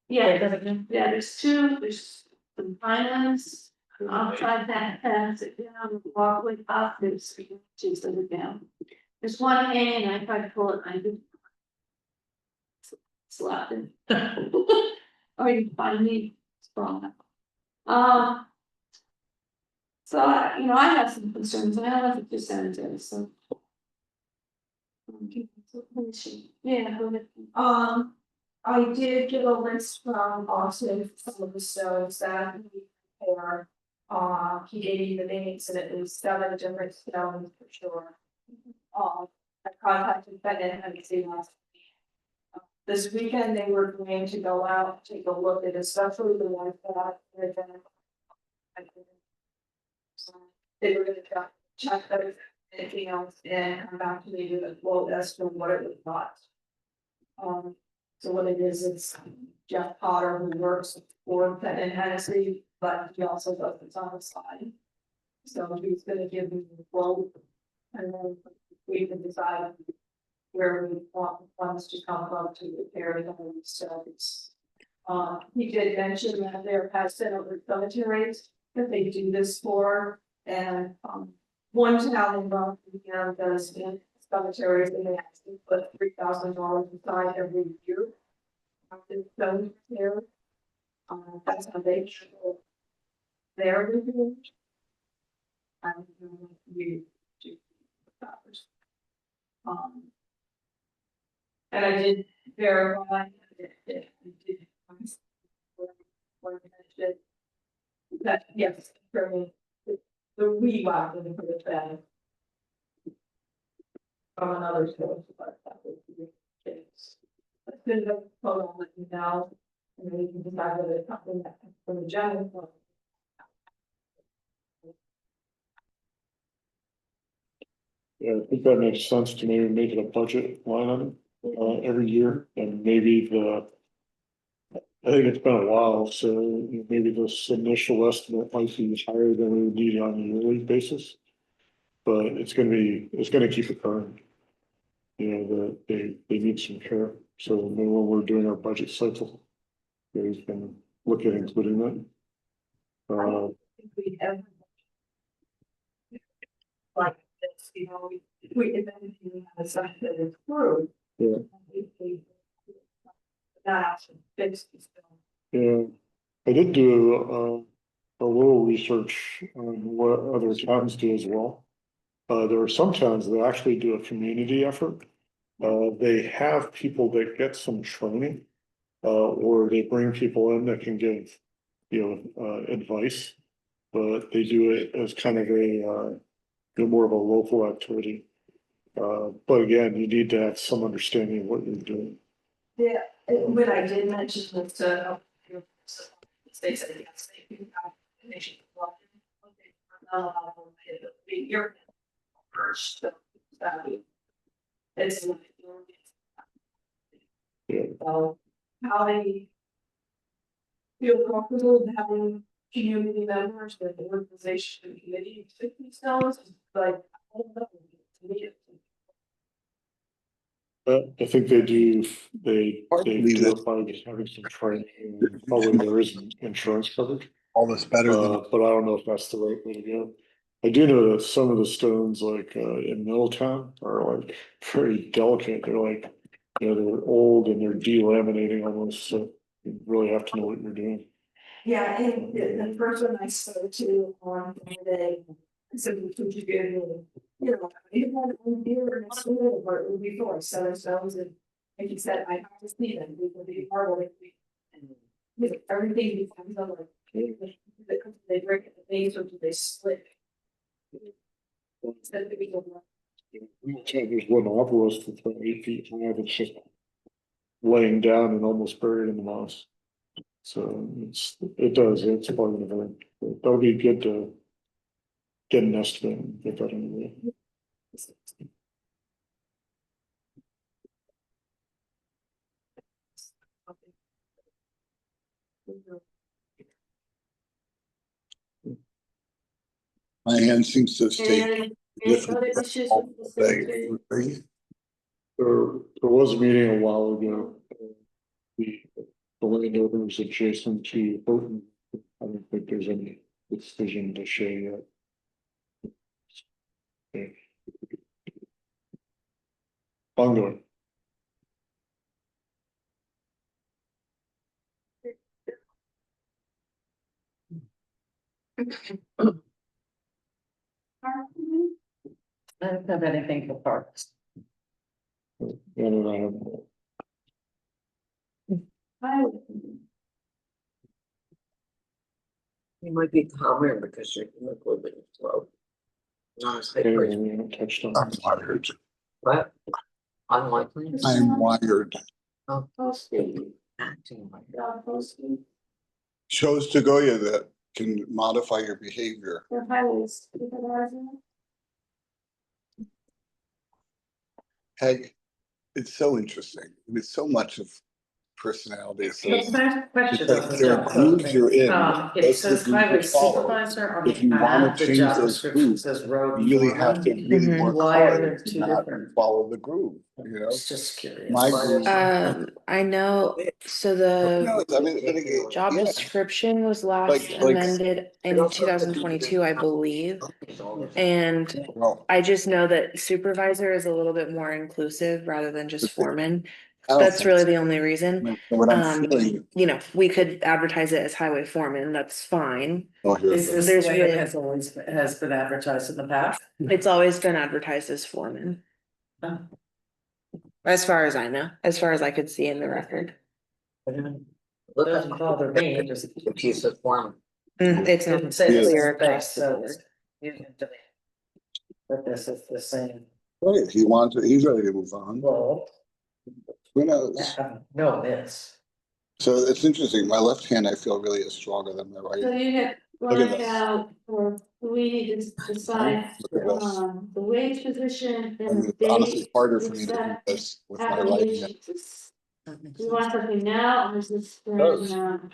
Yeah, there's two, there's the Highlands, outside that fence, down the walkway up, there's 3 inches of it down. There's one hanging, I tried to pull it, I didn't. Slapped it. Or you can find me strong. So, I have some concerns, and I don't know if it's sanitary, so. Yeah, go ahead. I did get a list from Austin, for some of the stones that we repair. He gave me the names and it was 7 different stones for sure. I contacted Ben and had seen last week. This weekend they were going to go out, take a look at especially the ones that they're gonna. They were gonna check anything else and come back to me with a quote as to what it would cost. So what it is, it's Jeff Potter who works for Penn and Hennessy, but he also does it on the side. So he's gonna give me the quote. And then we can decide where we want the funds to come from to repair the home stones. He did mention that there has been other cemeteries that they do this for, and one town in Rockingham does in cemeteries, and they actually put $3,000 aside every year. After stone repair, that's how they show their review. And you do $1,000. And I did verify that it did. That, yes, for me, the weed whacking for the bed. From another source, but that would be the case. As soon as I photo, I'll let you know, and then you can decide whether it's something that comes from the general fund. Yeah, I think that makes sense to maybe make it a budget line item, every year, and maybe I think it's been a while, so maybe this initial estimate might be higher than we would need on a yearly basis. But it's gonna keep it current. They need some care, so maybe when we're doing our budget cycle, we can look at including that. If we ever. Like this, if anything has something that is through. Yeah. Fix this. Yeah, I did do a little research on what other towns do as well. There are some towns that actually do a community effort. They have people that get some training. Or they bring people in that can give, advice. But they do it as kind of more of a local activity. But again, you need to have some understanding of what you're doing. Yeah, but I did mention this to. They said yes, they do have, they should. You're first, so. It's. Yeah. How they. Feel comfortable with having community members with the organization and committee fit themselves, like, I don't know. To me, I think they do, they do it by having some training, and probably there is insurance coverage. All this better than. But I don't know if that's the right way to go. I do know that some of the stones like in Middletown are like very delicate. They're like, they're old and they're delaminating almost, so you really have to know what you're doing. Yeah, and the person I spoke to on Monday, said, would you give me, you had one beer next to it, or it would be for seven stones, and like you said, I have to see them, it would be horrible if we. Everything becomes like, they break at the base, or do they split? Instead of being There's one obelisk that's about 8 feet high that's just laying down and almost buried in the moss. So it's part of the event. That'll be good to get an estimate and get that in the way. My hand seems to have stayed. And any other issues with the cemetery? There was a meeting a while ago. The landowners adjacent to Houghton. I don't think there's any decision to share yet. Okay. Ongoing. I don't have anything for parks. And I have. You might be calmer because you're living slow. We haven't touched on. I'm wired. What? Unlikely. I'm wired. Posting, Acting like. posting, Shows to Goya that can modify your behavior. the highways, supervisor. Hey, it's so interesting. It's so much of personality. So Can I ask a question it's like about the there are job grooves posting? you're in. It That's the says group highway you follow. supervisor on If you the want ad, to the change job those description grooves, says road. you really have to foreman. really work Why are hard there to two not different? follow the groove, It's just curious. My Why groove. there's- I know, so No, the I mean, but again, job yeah. description was last Like- amended in 2022, I believe. And Well, I just know that supervisor is a little bit more inclusive rather than just foreman. I don't That's think really so. the only reason. What I'm feeling. We could advertise it as highway foreman, that's fine. Oh, here it Is goes. this There's the way really- it has been advertised in the past? It's always been advertised as foreman, Oh. as far as I know, as far as I could see in the record. Doesn't bother me, it just. Piece of form. It's Didn't not say this clear is big, across the so board. you can delete. But this is the same Right, he wants it, he's ready to move on. role. Who knows? No, it's. So it's interesting. My left hand, I feel really is stronger than my So right. you get Look at blacked this. out, or we need to decide, Look at this. the wage position I and mean, the it's honestly date. harder for me to do this with my right hand. Applications. We want something now, or is this Does. when,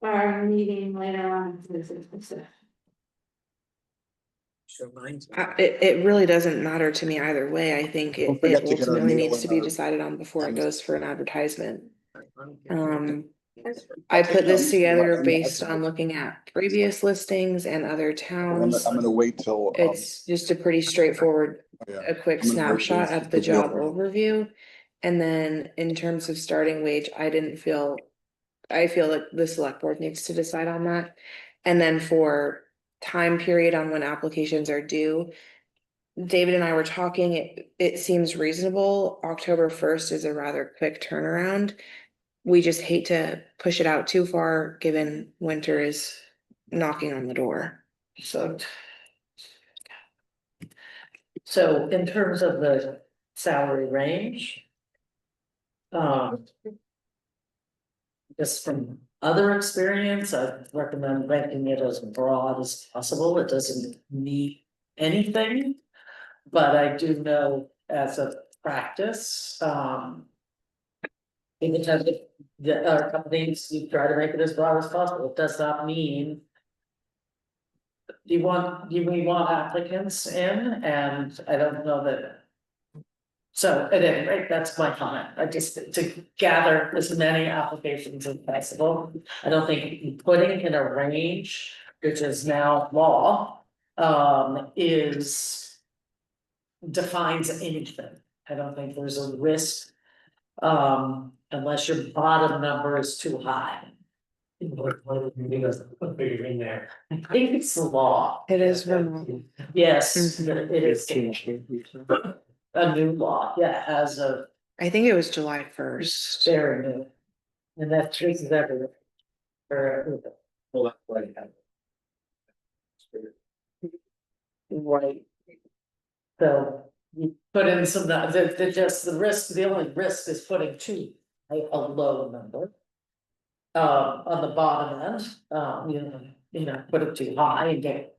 our meeting later on? Reminds me. It really doesn't matter to me either way. I think Don't it forget to get our ultimately mail needs to and be our- decided on before it goes for an advertisement. Um. I put this I'm together gonna- based on looking at previous listings and other towns. I'm gonna wait till. It's just a pretty straightforward, Yeah. a quick I'm gonna wait snapshot till of the the real job one. overview. And then in terms of starting wage, I feel like the select board needs to decide on that. And then for time period on when applications are due. David and I were talking, it seems reasonable. October 1st is a rather quick turnaround. We just hate to push it out too far, given winter is knocking on the door. So. So in terms of the salary range. Just from other experience, I recommend making it as broad as possible. It doesn't need anything. But I do know as a practice, in the terms of the other companies, you try to make it as broad as possible. It does not mean. We want applicants in, and I don't know that. So at any rate, that's my comment. I just to gather as many applications as possible. I don't think putting in a range, which is now law, is. Defines anything. I don't think there's a risk. Unless your bottom number is too high. What figure in there? I think it's the law. It is Vermont. Yes, Mhm. it is Changed it. a new law, yeah, as of I think it was July 1st. very new. And that treats everything. Well, that's what I have. Right. So you put in some, the risk, the only risk is putting a low number. On the bottom end, you know, put it too high and get.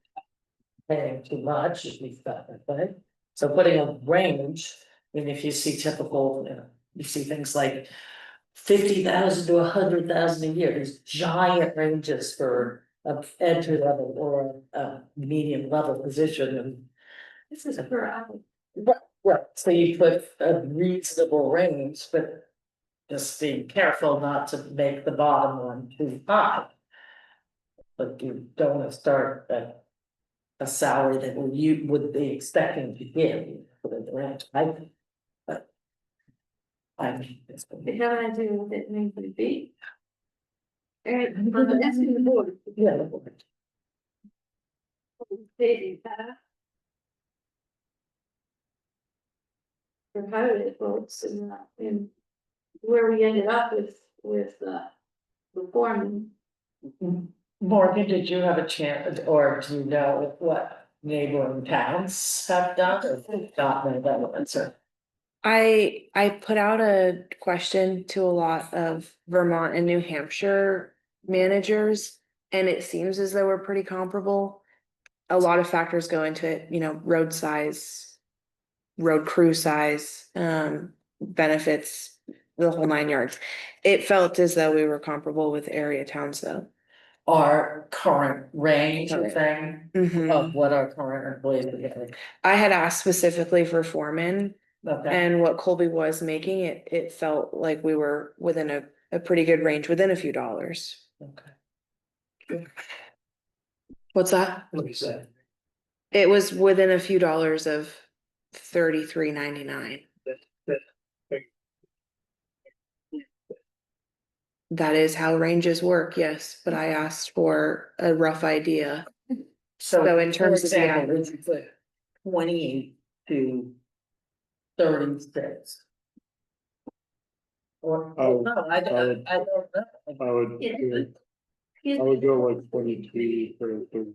Paying too much, if we've got that thing. So putting a range, and if you see typical, you see things like. 50,000 to 100,000 a year, these giant ranges for a entry level or a medium level position and. This is per hour. Right, so you put a reasonable range, but just being careful not to make the bottom one too high. But you don't want to start at a salary that you would be expecting to give for the range, but. They have an idea what that means would be. Alright, but that's in the board. Yeah. They, for highway folks and where we ended up with the foreman. Morgan, did you have a chance, or do you know what neighboring towns have done, or not know that answer? I put out a question to a lot of Vermont and New Hampshire managers, and it seems as though we're pretty comparable. A lot of factors go into it, road size, road crew size, benefits, the whole 9 yards. It felt as though we were comparable with area towns though. Our current range of thing, Mhm. of what our current employees are getting. I had asked specifically for foreman. Okay, And what Colby was making, it felt like we were within a pretty good range, within a few dollars. okay. What's that? What you said. It was within a few dollars of $33.99. That is how ranges work, yes, but I asked for a rough idea. So in terms of the example, average- would you put 28 to 36? Or, Oh, no, I don't know. I would go like 23 for 30.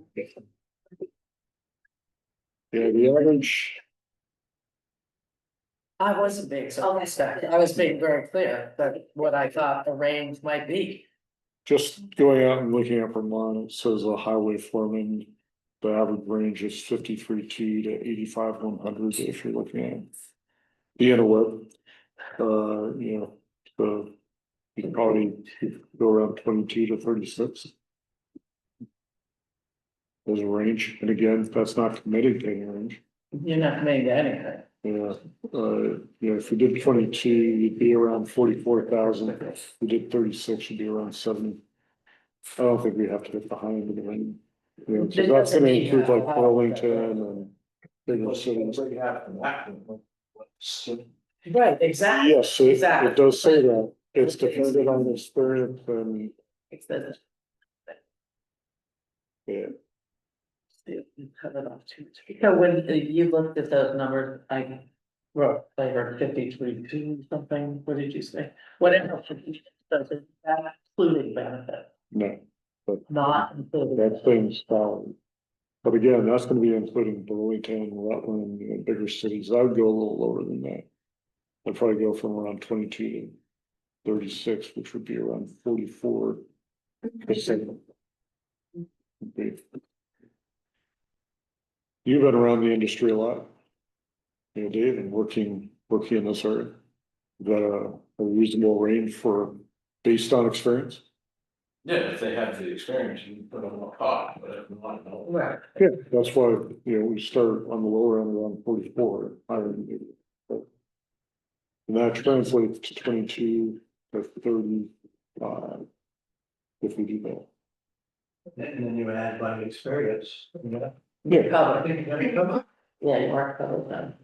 Yeah, the average, I wasn't being so expected, I was being very clear that what I thought the range might be. just going out and looking at Vermont, it says a highway foreman. The average range is 53T to 85,100 if you're looking at. The interweb, so. You can probably go around 22 to 36. There's a range, and again, that's not committed to any range. You're not committing to anything. Yeah, if you did 22, you'd be around 44,000. If you did 36, you'd be around 70. I don't think we have to hit the high end of the range. So that's gonna include like Burlington and bigger cities. Right, exactly. Yes, Exactly. it does say that, it's dependent on experience and, yeah. Cut it off too. So when you looked at those numbers, I heard 53.2 something, what did you say? Whatever. Does it, that including benefit, No, but not including. that thing's salary. But again, that's gonna be including Burlington, Rutland, you know, bigger cities, I would go a little lower than that. I'd probably go from around 22 to 36, which would be around 44%. You've been around the industry a lot. You know, Dave, and working in this area. Is that a reasonable range for, based on experience? Yeah, if they have the experience, you can put them on top, but if not, no. Right. Yeah, that's why, you know, we start on the lower end around 44, higher than 80. But- And that translates to 22 to 35. If we do that. And then you add by experience. Yeah, Covered. I think you're gonna come up. Yeah, you are covered then.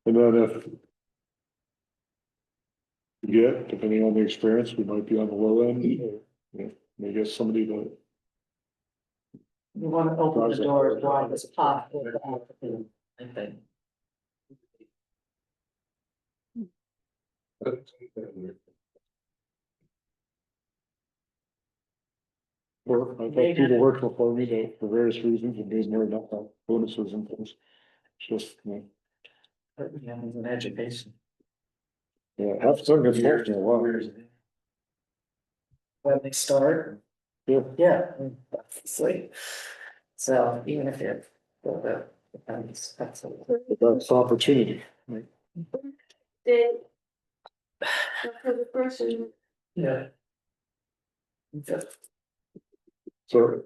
and then if. We get, depending on the experience, we might be on the low end, or, you know, maybe get somebody to. You wanna open the door as wide as possible. I think. Or I've had people work before me that for various reasons and made more than enough bonuses and things. It's just, you know, Yeah, it's an education. yeah, half a ton gets lost in a while. When they start. Yeah. Yeah, obviously. So even if you're, that's But that's opportunity, right? Did. For the person, yeah. So,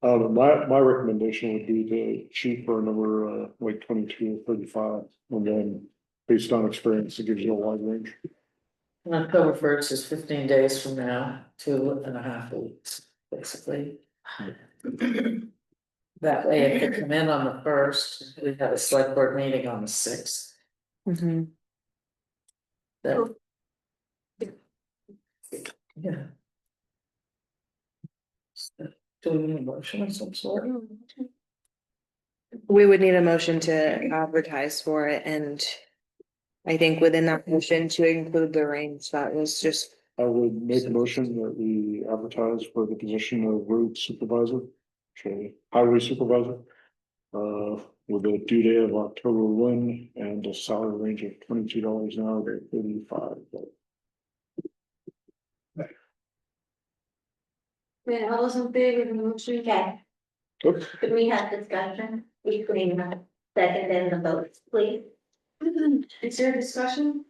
my recommendation would be to shoot for a number, like 22 or 35, and then based on experience, it gives you a wide range. And October 1st is 15 days from now, 2.5 weeks, basically. That way, if they come in on the 1st, we have a select board meeting on the 6th. Mhm. Then. Yeah. So, do we need a motion of some sort? We would need a motion to advertise for it, and I think within that motion to include the range, that was just, I would make a motion that we advertise for the position of road supervisor, okay, highway supervisor. With a due date of October 1 and a salary range of $22 an hour to 35. man, all those in favor of the motion? Okay, Good. could we have discussion between the second and the votes, please? Is there a discussion?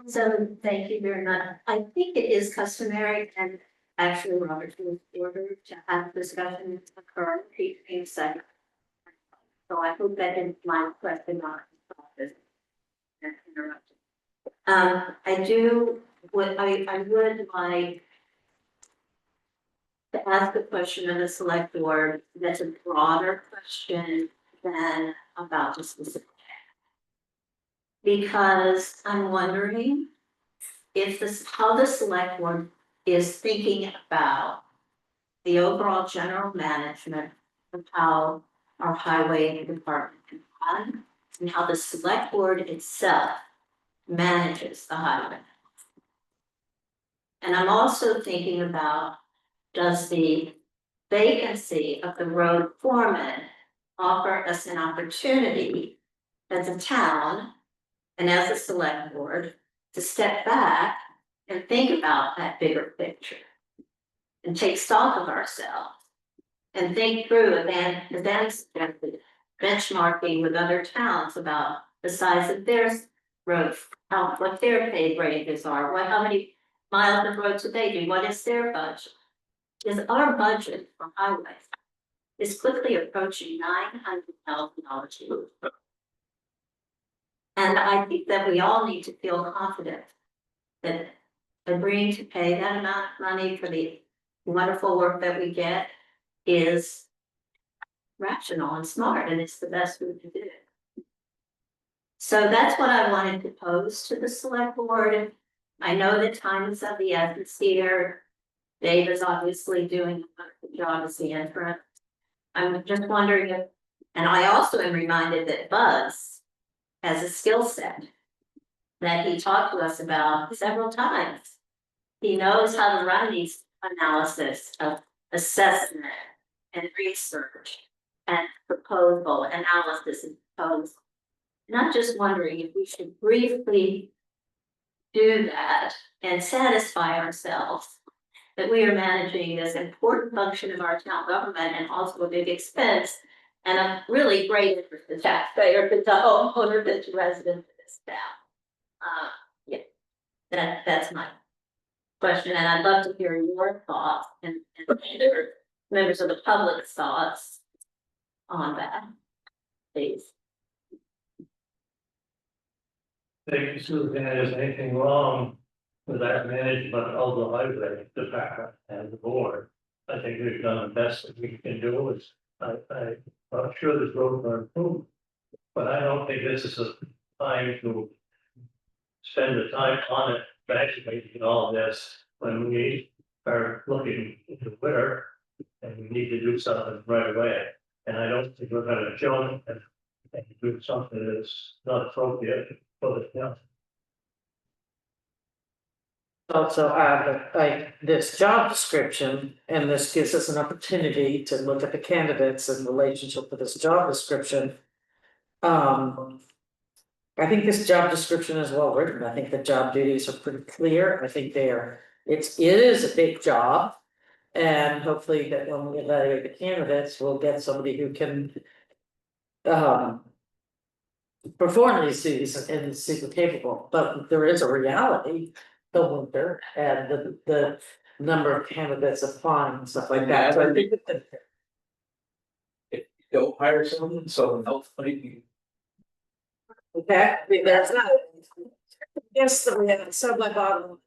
So thank you very much. I think it is customary and actually Robert's rules of order to have discussions occur between second. So I hope that didn't mind question on this. Interruption. I do, I would like to ask a question of the select board that's a broader question than about the specific. Because I'm wondering if this, how the select board is thinking about the overall general management of how our highway department can run and how the select board itself manages the highway. And I'm also thinking about, does the vacancy of the road foreman offer us an opportunity as a town and as a select board to step back and think about that bigger picture and take stock of ourselves and think through, as Dan suggested, benchmarking with other towns about the size of their roads, what their paved ranges are, how many miles of roads do they do, what is their budget? Is our budget for highways is quickly approaching $900,000 a year. And I think that we all need to feel confident that agreeing to pay that amount of money for the wonderful work that we get is rational and smart, and it's the best we can do. So that's what I wanted to pose to the select board. I know that time is of the essence here. Dave is obviously doing a job as the interim. I'm just wondering if, and I also am reminded that Buzz has a skill set that he talked to us about several times. He knows how to run these analysis of assessment and research and proposal analysis and proposal. Not just wondering if we should briefly do that and satisfy ourselves that we are managing this important function of our town government and also a big expense and a really great interest to taxpayer, to the homeowner, to resident of this town. Yeah, that's my question, and I'd love to hear your thoughts and other members of the public's thoughts on that, please. Thank you, Susan. Is anything wrong with that management of the highway department and the board? I think we've done the best that we can do. Is I'm sure this road will improve, but I don't think this is a time to spend the time on it, evaluating all this when we are looking into winter and we need to do something right away. And I don't think we're gonna jump and do something that's not appropriate for the town. Also, like this job description, and this gives us an opportunity to look at the candidates in relationship to this job description. I think this job description is well written. I think the job duties are pretty clear. I think it is a big job. And hopefully that when we evaluate the candidates, we'll get somebody who can perform these duties and is super capable, but there is a reality, the winter and the number of candidates applying and stuff like that. So I think that Don't hire someone, so they'll fight you. okay, I mean, that's not. Yes, so we have so my bottom.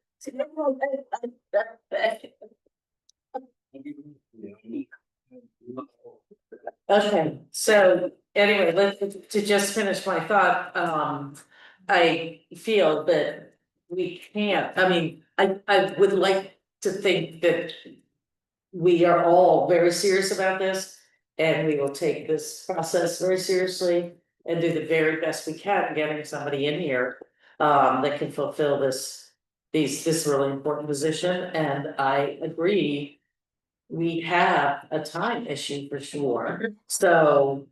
Okay, so anyway, to just finish my thought, I feel that we can't, I mean, I would like to think that we are all very serious about this and we will take this process very seriously and do the very best we can getting somebody in here that can fulfill this really important position. And I agree, we have a time issue for sure, so.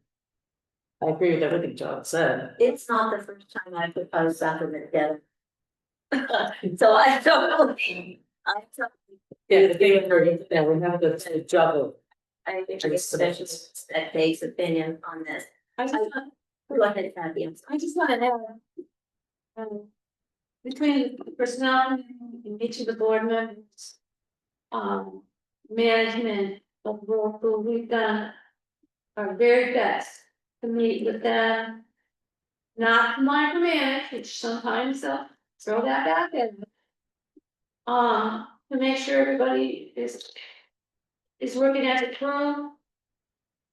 I agree with everything John said. It's not the first time I proposed something together. So I don't know. Yeah, the thing we have to juggle. I think I especially that Dave's opinion on this. Go ahead, Kathy. I just want to add. Between the personnel and each of the board members. Management of local, we've done our very best to meet with them. Not to micromanage, which sometimes they'll throw that back in. To make sure everybody is working as a team.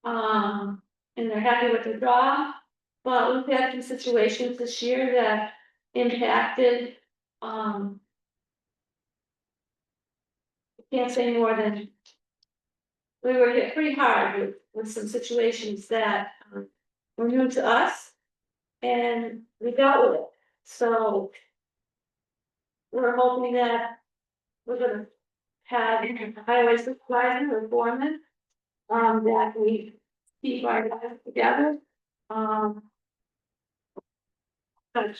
And they're happy with their job, but we've had some situations this year that impacted, I can't say more than. We were hit pretty hard with some situations that were new to us. And we dealt with it, so. We're hoping that we're gonna have a highway supervisor or foreman. That we keep our guys together. But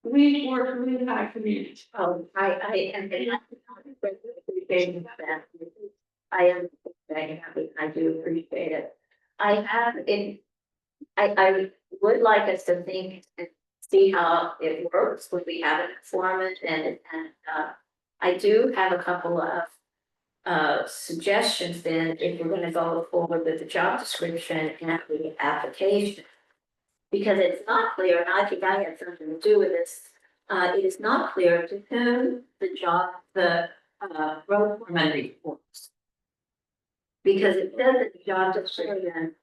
we work really hard for me. Oh, I am. I am very happy, I do appreciate it. I would like us to think and see how it works when we have an informant and I do have a couple of suggestions then if we're gonna go forward with the job description and the application. Because it's not clear, and I think I had something to do with this, it is not clear to whom the road foreman reports. Because it says that the job description,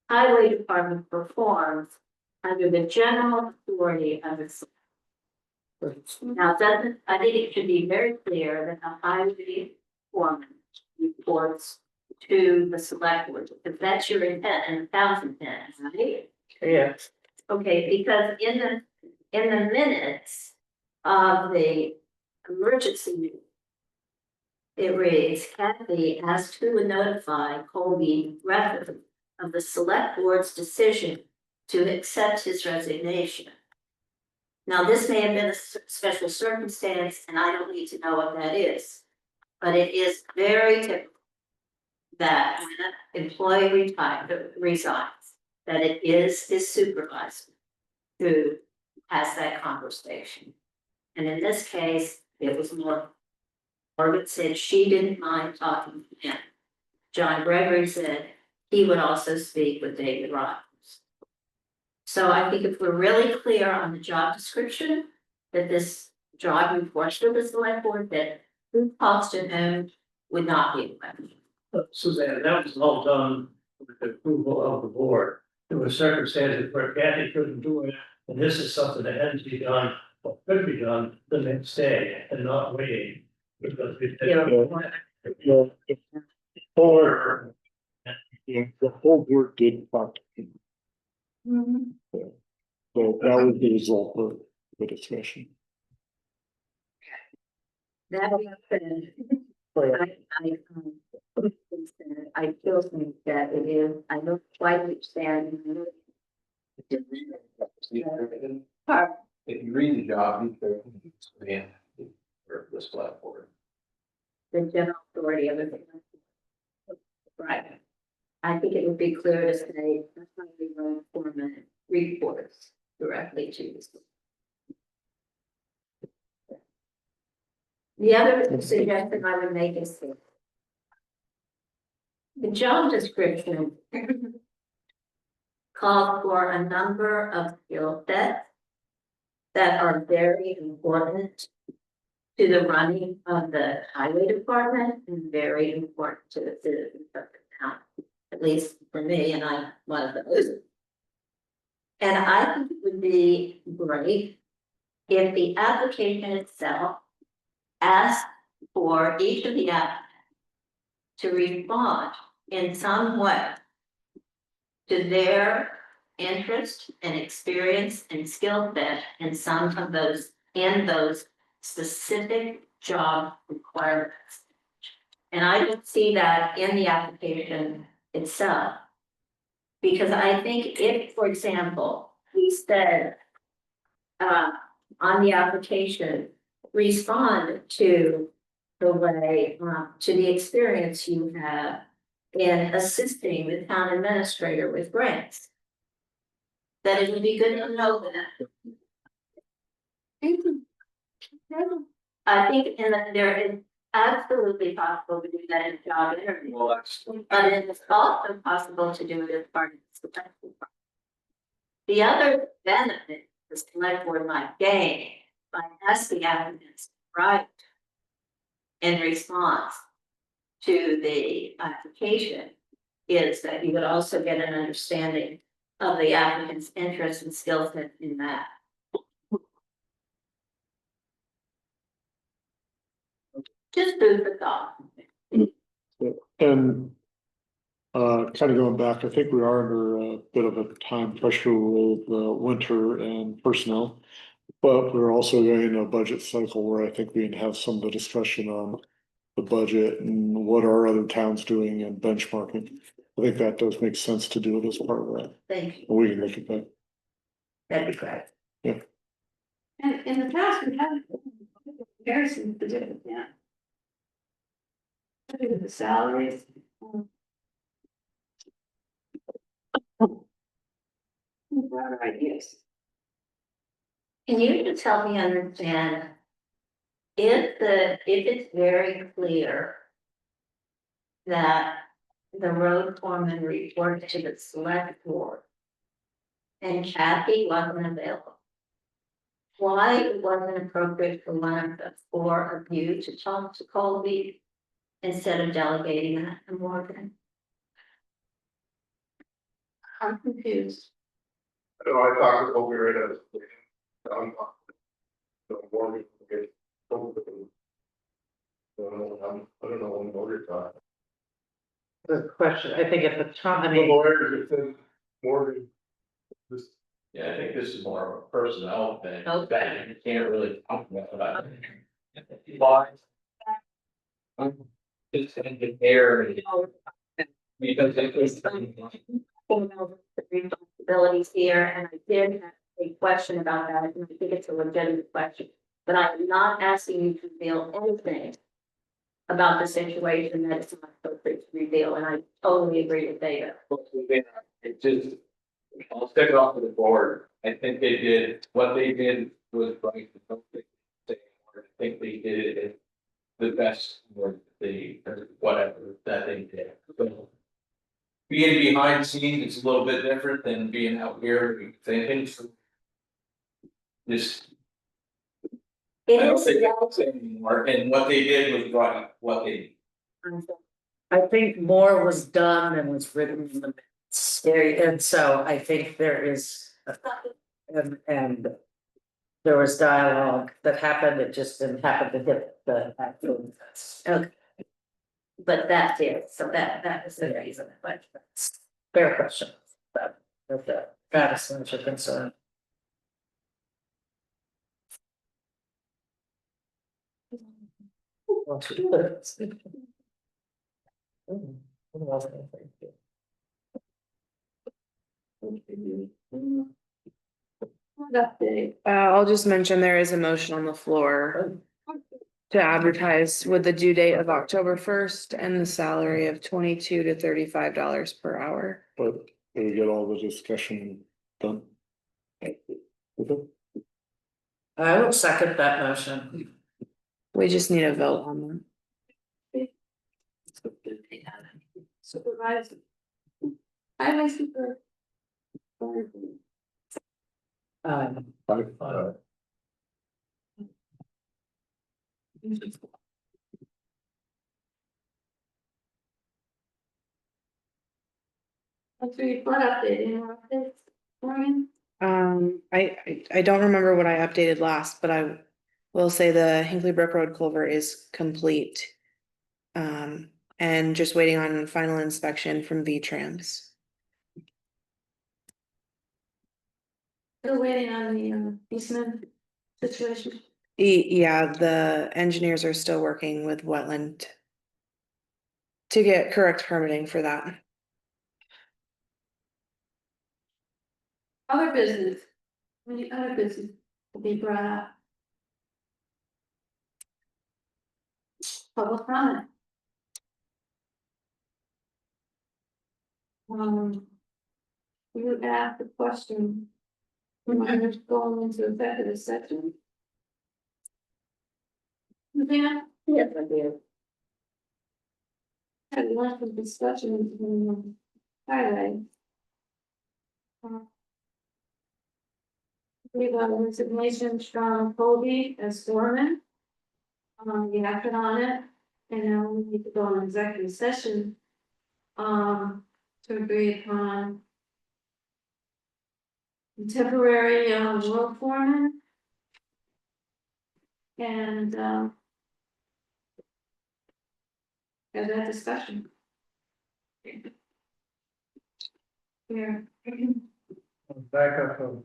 highway department performs under the general authority of the. Now, doesn't, I think it should be very clear that the highway foreman reports to the select board, because that's your intent and the town's intent, right? Yeah. Okay, because in the minutes of the emergency meeting, it reads, Kathy asked who would notify Colby Bradford of the select board's decision to accept his resignation. Now, this may have been a special circumstance, and I don't need to know what that is, but it is very typical that when an employee resigns, that it is his supervisor who has that conversation. And in this case, it was Margaret said she didn't mind talking to him. John Gregory said he would also speak with David Rogers. So I think if we're really clear on the job description, that this job reports to the select board, that who talks to whom would not be a question. Suzanne, that was all done with the approval of the board. There were circumstances where Kathy couldn't do it, and this is something that had to be done, or could be done the next day, and not waiting. Because we. Yeah, or, yeah, the whole board did talk to him. So that was the result of the discussion. That being said, I still think that it is, I don't quite understand. If you read the job, for this platform. The general authority of it. Right. I think it would be clear to say, that's not the road foreman reports directly to this. The other suggestion I would make is this. The job description calls for a number of skill sets that are very important to the running of the highway department and very important to the citizens of the town, at least for me, and I'm one of those. And I think it would be great if the application itself asked for each of the applicants to respond in some way to their interest and experience and skill set in some of those, in those specific job requirements. And I don't see that in the application itself. Because I think if, for example, we said on the application, respond to the way, to the experience you have in assisting the town administrator with grants. That it would be good to know that. I think there is absolutely possible to do that in a job interview. Well, that's. But it is also possible to do it as part of the selection process. The other benefit the select board might gain by asking applicants to write in response to the application is that you would also get an understanding of the applicant's interest and skill set in that. Just food for thought. And kind of going back, I think we are under a bit of a time pressure with winter and personnel. But we're also going in a budget cycle where I think we can have some of the discussion on the budget and what are other towns doing and benchmarking. I think that does make sense to do it as part of that. Thank you. We can look at that. That'd be great. Yeah. And in the past, we haven't comparison to do, yeah. Look at the salaries. What are ideas? Can you just help me understand if it's very clear that the road foreman reported to the select board and Kathy wasn't available, why it wasn't appropriate for one of the four of you to talk to Colby instead of delegating that to Morgan? I'm confused. know, I talked to Kobe right at. The morning, okay. I don't know when we're talking. The question, I think at the time, I The mean, lawyers, if they, Morgan. This, Yeah, I think this is more of a personnel thing, Okay. that you can't really talk about. Why? It's in the air. Because it was. Came over the responsibilities here, and I did have a question about that, and I think it's a legitimate question. But I'm not asking you to reveal anything about the situation that it's not appropriate to reveal, and I totally agree with Data. It just, I'll stick it off to the board. I think they did, what they did was right. I don't think they- I think they did it the best or the, or whatever that they did. So, being behind the scenes is a little bit different than being out here thinking. Just, I It don't is think that's anymore, and what they did was right, what they. I think more was done than was written in the minutes. And so I think there is, and there was dialogue that happened, it just didn't happen to hit the actual minutes. Okay. But that's it, so that was the reason, but. Fair question, but with the Madison are concerned. I'll just mention there is a motion on the floor to advertise with the due date of October 1st and the salary of $22 to $35 per hour. but we get all the discussion done. Okay. I will second that motion. We just need a vote on that. Supervisor. Highway super. That's where you put update, any more updates, Morgan? I don't remember what I updated last, but I will say the Hinkley Brook Road culvert is complete. And just waiting on final inspection from V-Trans. Still waiting on the Eastman situation. Yeah, the engineers are still working with wetland. To get correct permitting for that. Other business. Any other business will be brought up. Public comment. You asked the question. When I was going into executive session. Yeah. Yes, I do. Had lots of discussions in highway. We got a resignation from Colby as foreman. We acted on it, and now we need to go on executive session. To agree upon. Temporary road foreman. And have that discussion. Here. Back up of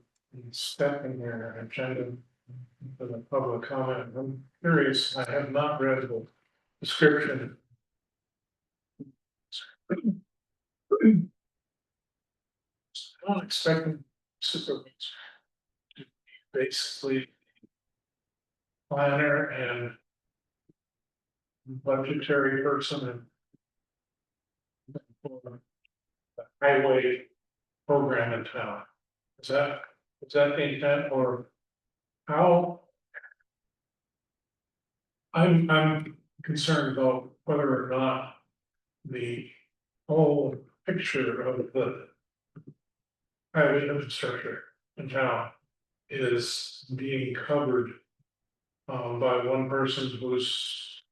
stepping there, agenda for the public comment. I'm curious, I have not read the description. I'm not expecting supervisor to be basically planner and budgetary person and for the highway program in town. Is that the intent, or how? I'm concerned about whether or not the whole picture of the highway infrastructure in town is being covered by one person whose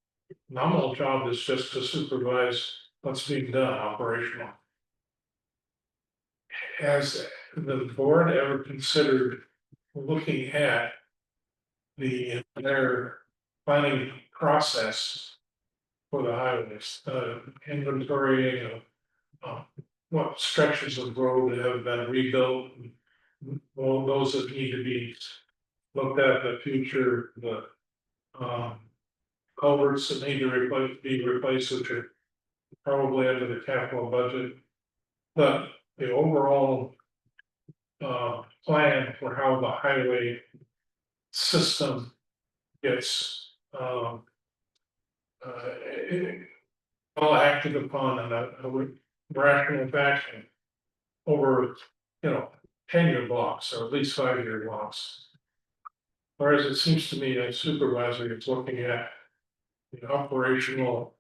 nominal job is just to supervise what's being done operational. Has the board ever considered looking at the entire planning process for the highways, inventory of what stretches of road have been rebuilt, all those that need to be looked at in the future, the culverts that need to be replaced, which are probably under the capital budget. But the overall plan for how the highway system gets all acted upon in a rational fashion over, 10-year blocks or at least 5-year blocks. Whereas it seems to me a supervisor is looking at the operational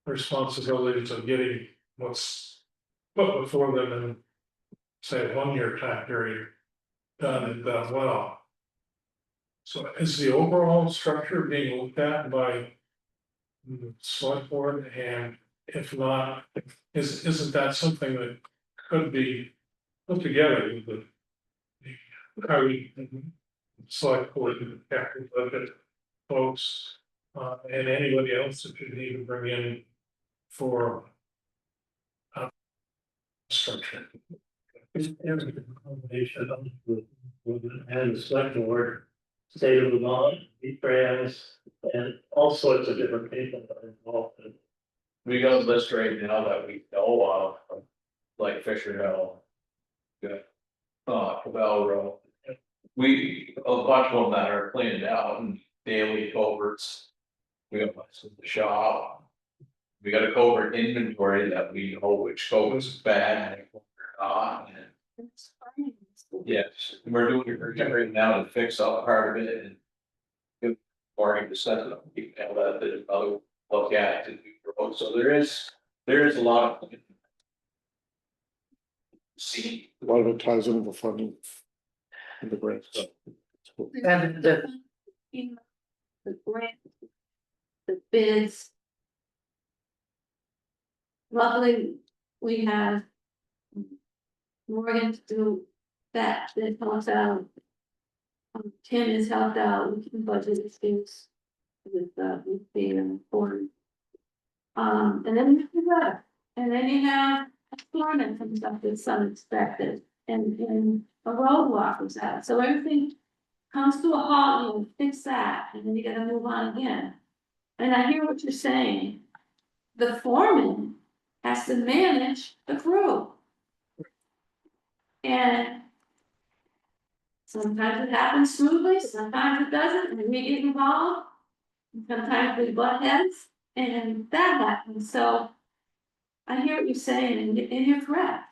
responsibilities of getting what's put before them in, say, a 1-year time period done and done well. So is the overall structure being looked at by the select board, and if not, isn't that something that could be put together with the how we select board and capital budget folks, and anybody else that you need to bring in for structure? Every combination of and the select board, state of Vermont, trans, and all sorts of different people that are involved in. We got a list right now that we know of, like Fisher Hill. Good. Cabell Road. We, a bunch of them that are planned out and daily culverts. We got the shop. We got a culvert inventory that we know which culverts is bad and which are not. It's fine. Yes, we're doing right now to fix up part of it and. Give Marty to set it up, you know, that the other look at to do the road, so there is a lot of. See, A lot of it ties into the funding. And the grants. And the, The grant, the bids. Luckily, we have Morgan to do that helps out. Tim has helped out with the budget issues with the board. And then you have that, and then you have a storm that comes up that's unexpected, and a roadblock comes out, so everything comes to a halt, you fix that, and then you gotta move on again. And I hear what you're saying. The foreman has to manage the crew. And sometimes it happens smoothly, sometimes it doesn't, and we get involved. Sometimes we butt heads, and that happens, so. I hear what you're saying, and you're correct.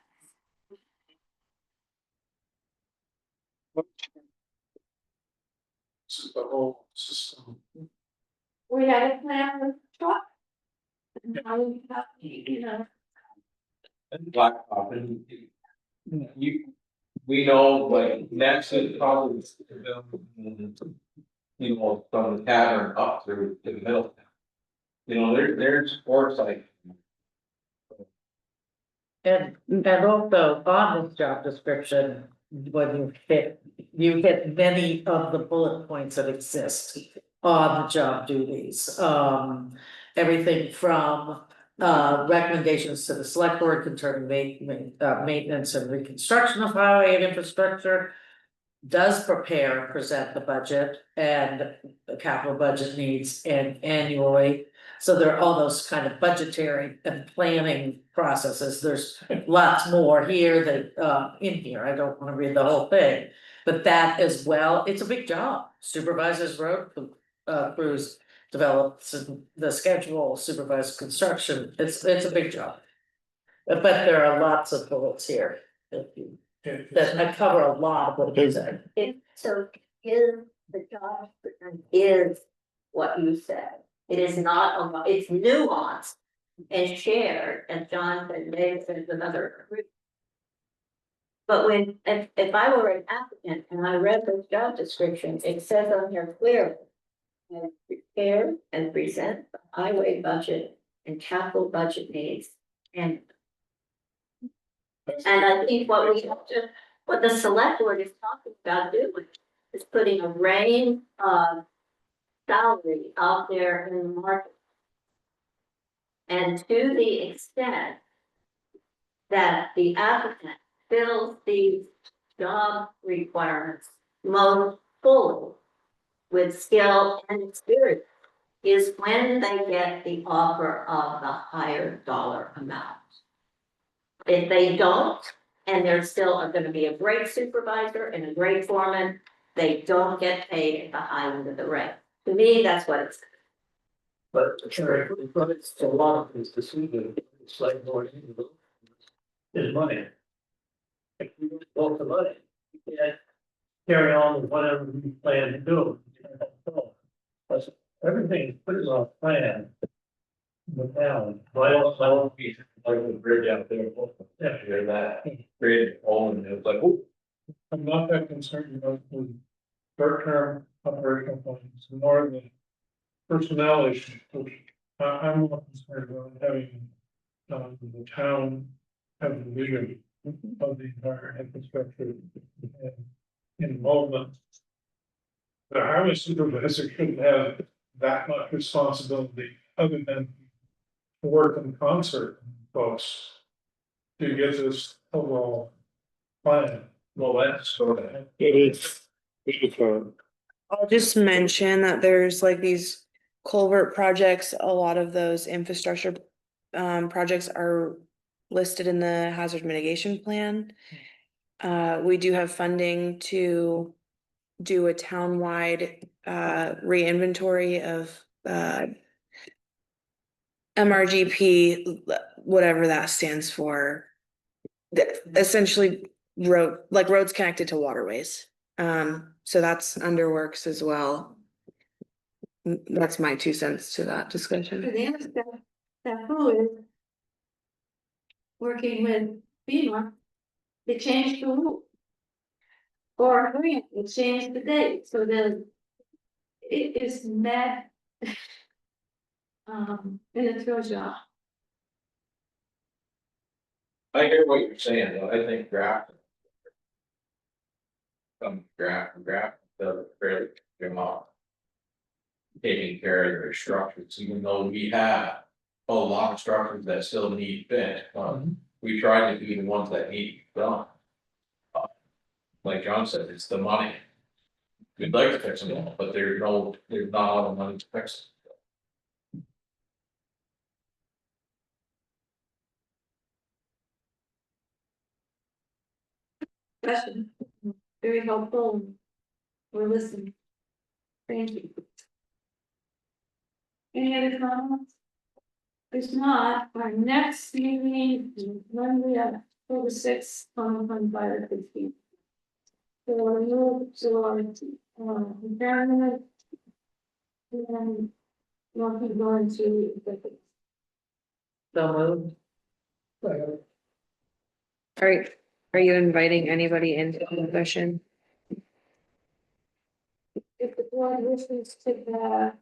This is the whole system. We had a plan with the truck. And how we got, and blacktop and. We know like next is probably. You know, from the tavern up through to the middle. You know, there's foresight. and also on this job description, when you hit many of the bullet points that exist on the job duties. Everything from recommendations to the select board concerning maintenance and reconstruction of highway and infrastructure. Does prepare and present the budget and the capital budget needs and annually. So there are all those kind of budgetary and planning processes. There's lots more here that in here. I don't want to read the whole thing. But that as well, it's a big job. Supervisors road crews develops the schedule, supervised construction. It's a big job. But there are lots of bullets here. That I cover a lot of what you said. So is the job description is what you said. It is not, it's nuanced and shared, as John said, Dave said another group. But if I were an applicant and I read this job description, it says on here clearly. And prepare and present the highway budget and capital budget needs and. And I think what we have to, what the select board is talking about doing is putting a range of salary out there in the market. And to the extent that the applicant fills these job requirements most fully with skill and experience is when they get the offer of the higher dollar amount. If they don't, and they're still gonna be a great supervisor and a great foreman, they don't get paid at the high end of the rate. To me, that's what it's. But it's a lot of these decisions, it's like more is money. If we don't vote for money, you can't carry on with whatever we plan to do. But everything is put on plan. The town, Why don't we, like the bridge out there, yeah, hear that, bridge, all and it's like, oh, I'm not that concerned about the short-term operational plans, nor the personnel issues, which I'm more concerned about having the town have the vision of the entire infrastructure and involvement. The highway supervisor shouldn't have that much responsibility other than to work in concert with folks to get this overall plan. well, that's sort of. It's, I'll just mention that there's like these culvert projects, a lot of those infrastructure projects are listed in the hazard mitigation plan. We do have funding to do a townwide re-inventory of MRGP, whatever that stands for. Essentially roads connected to waterways. So that's under works as well. That's my 2 cents to that For discussion. the other stuff, that who is working with FEMA, they changed the rule. Or a grant, they changed the date, so then it is mad. And it throws you off. I hear what you're saying, though, I think Grafton. Grafton does a fairly good job. Taking care of their structures, even though we have a lot of structures that still need fit, we try to do the ones that need done. Like John said, it's the money. We'd like to fix them all, but there's not a lot of money to fix them. Question, very helpful. We're listening. Thank you. Any other comments? If not, our next meeting is Monday, October 6th, 2025 at 15. So we'll move to our environment. And we'll keep going to the. So moved. Are you inviting anybody into the session? If the board wishes to the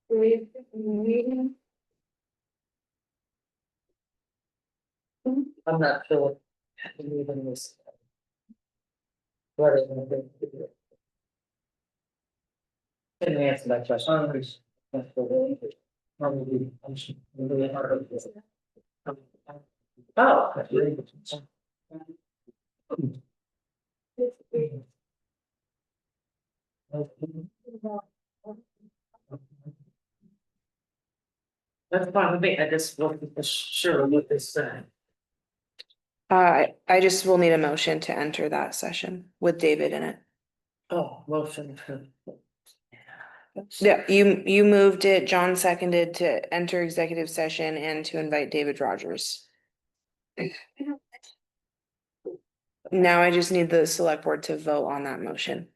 brief meeting. I'm not sure. Even this. What is it? Can we answer that question? Oh. That's fine with me, I just wasn't sure what they said. I just will need a motion to enter that session with David in it. Oh, motion for. Yeah, you moved it, John seconded to enter executive session and to invite David Rogers. Now I just need the select board to vote on that motion.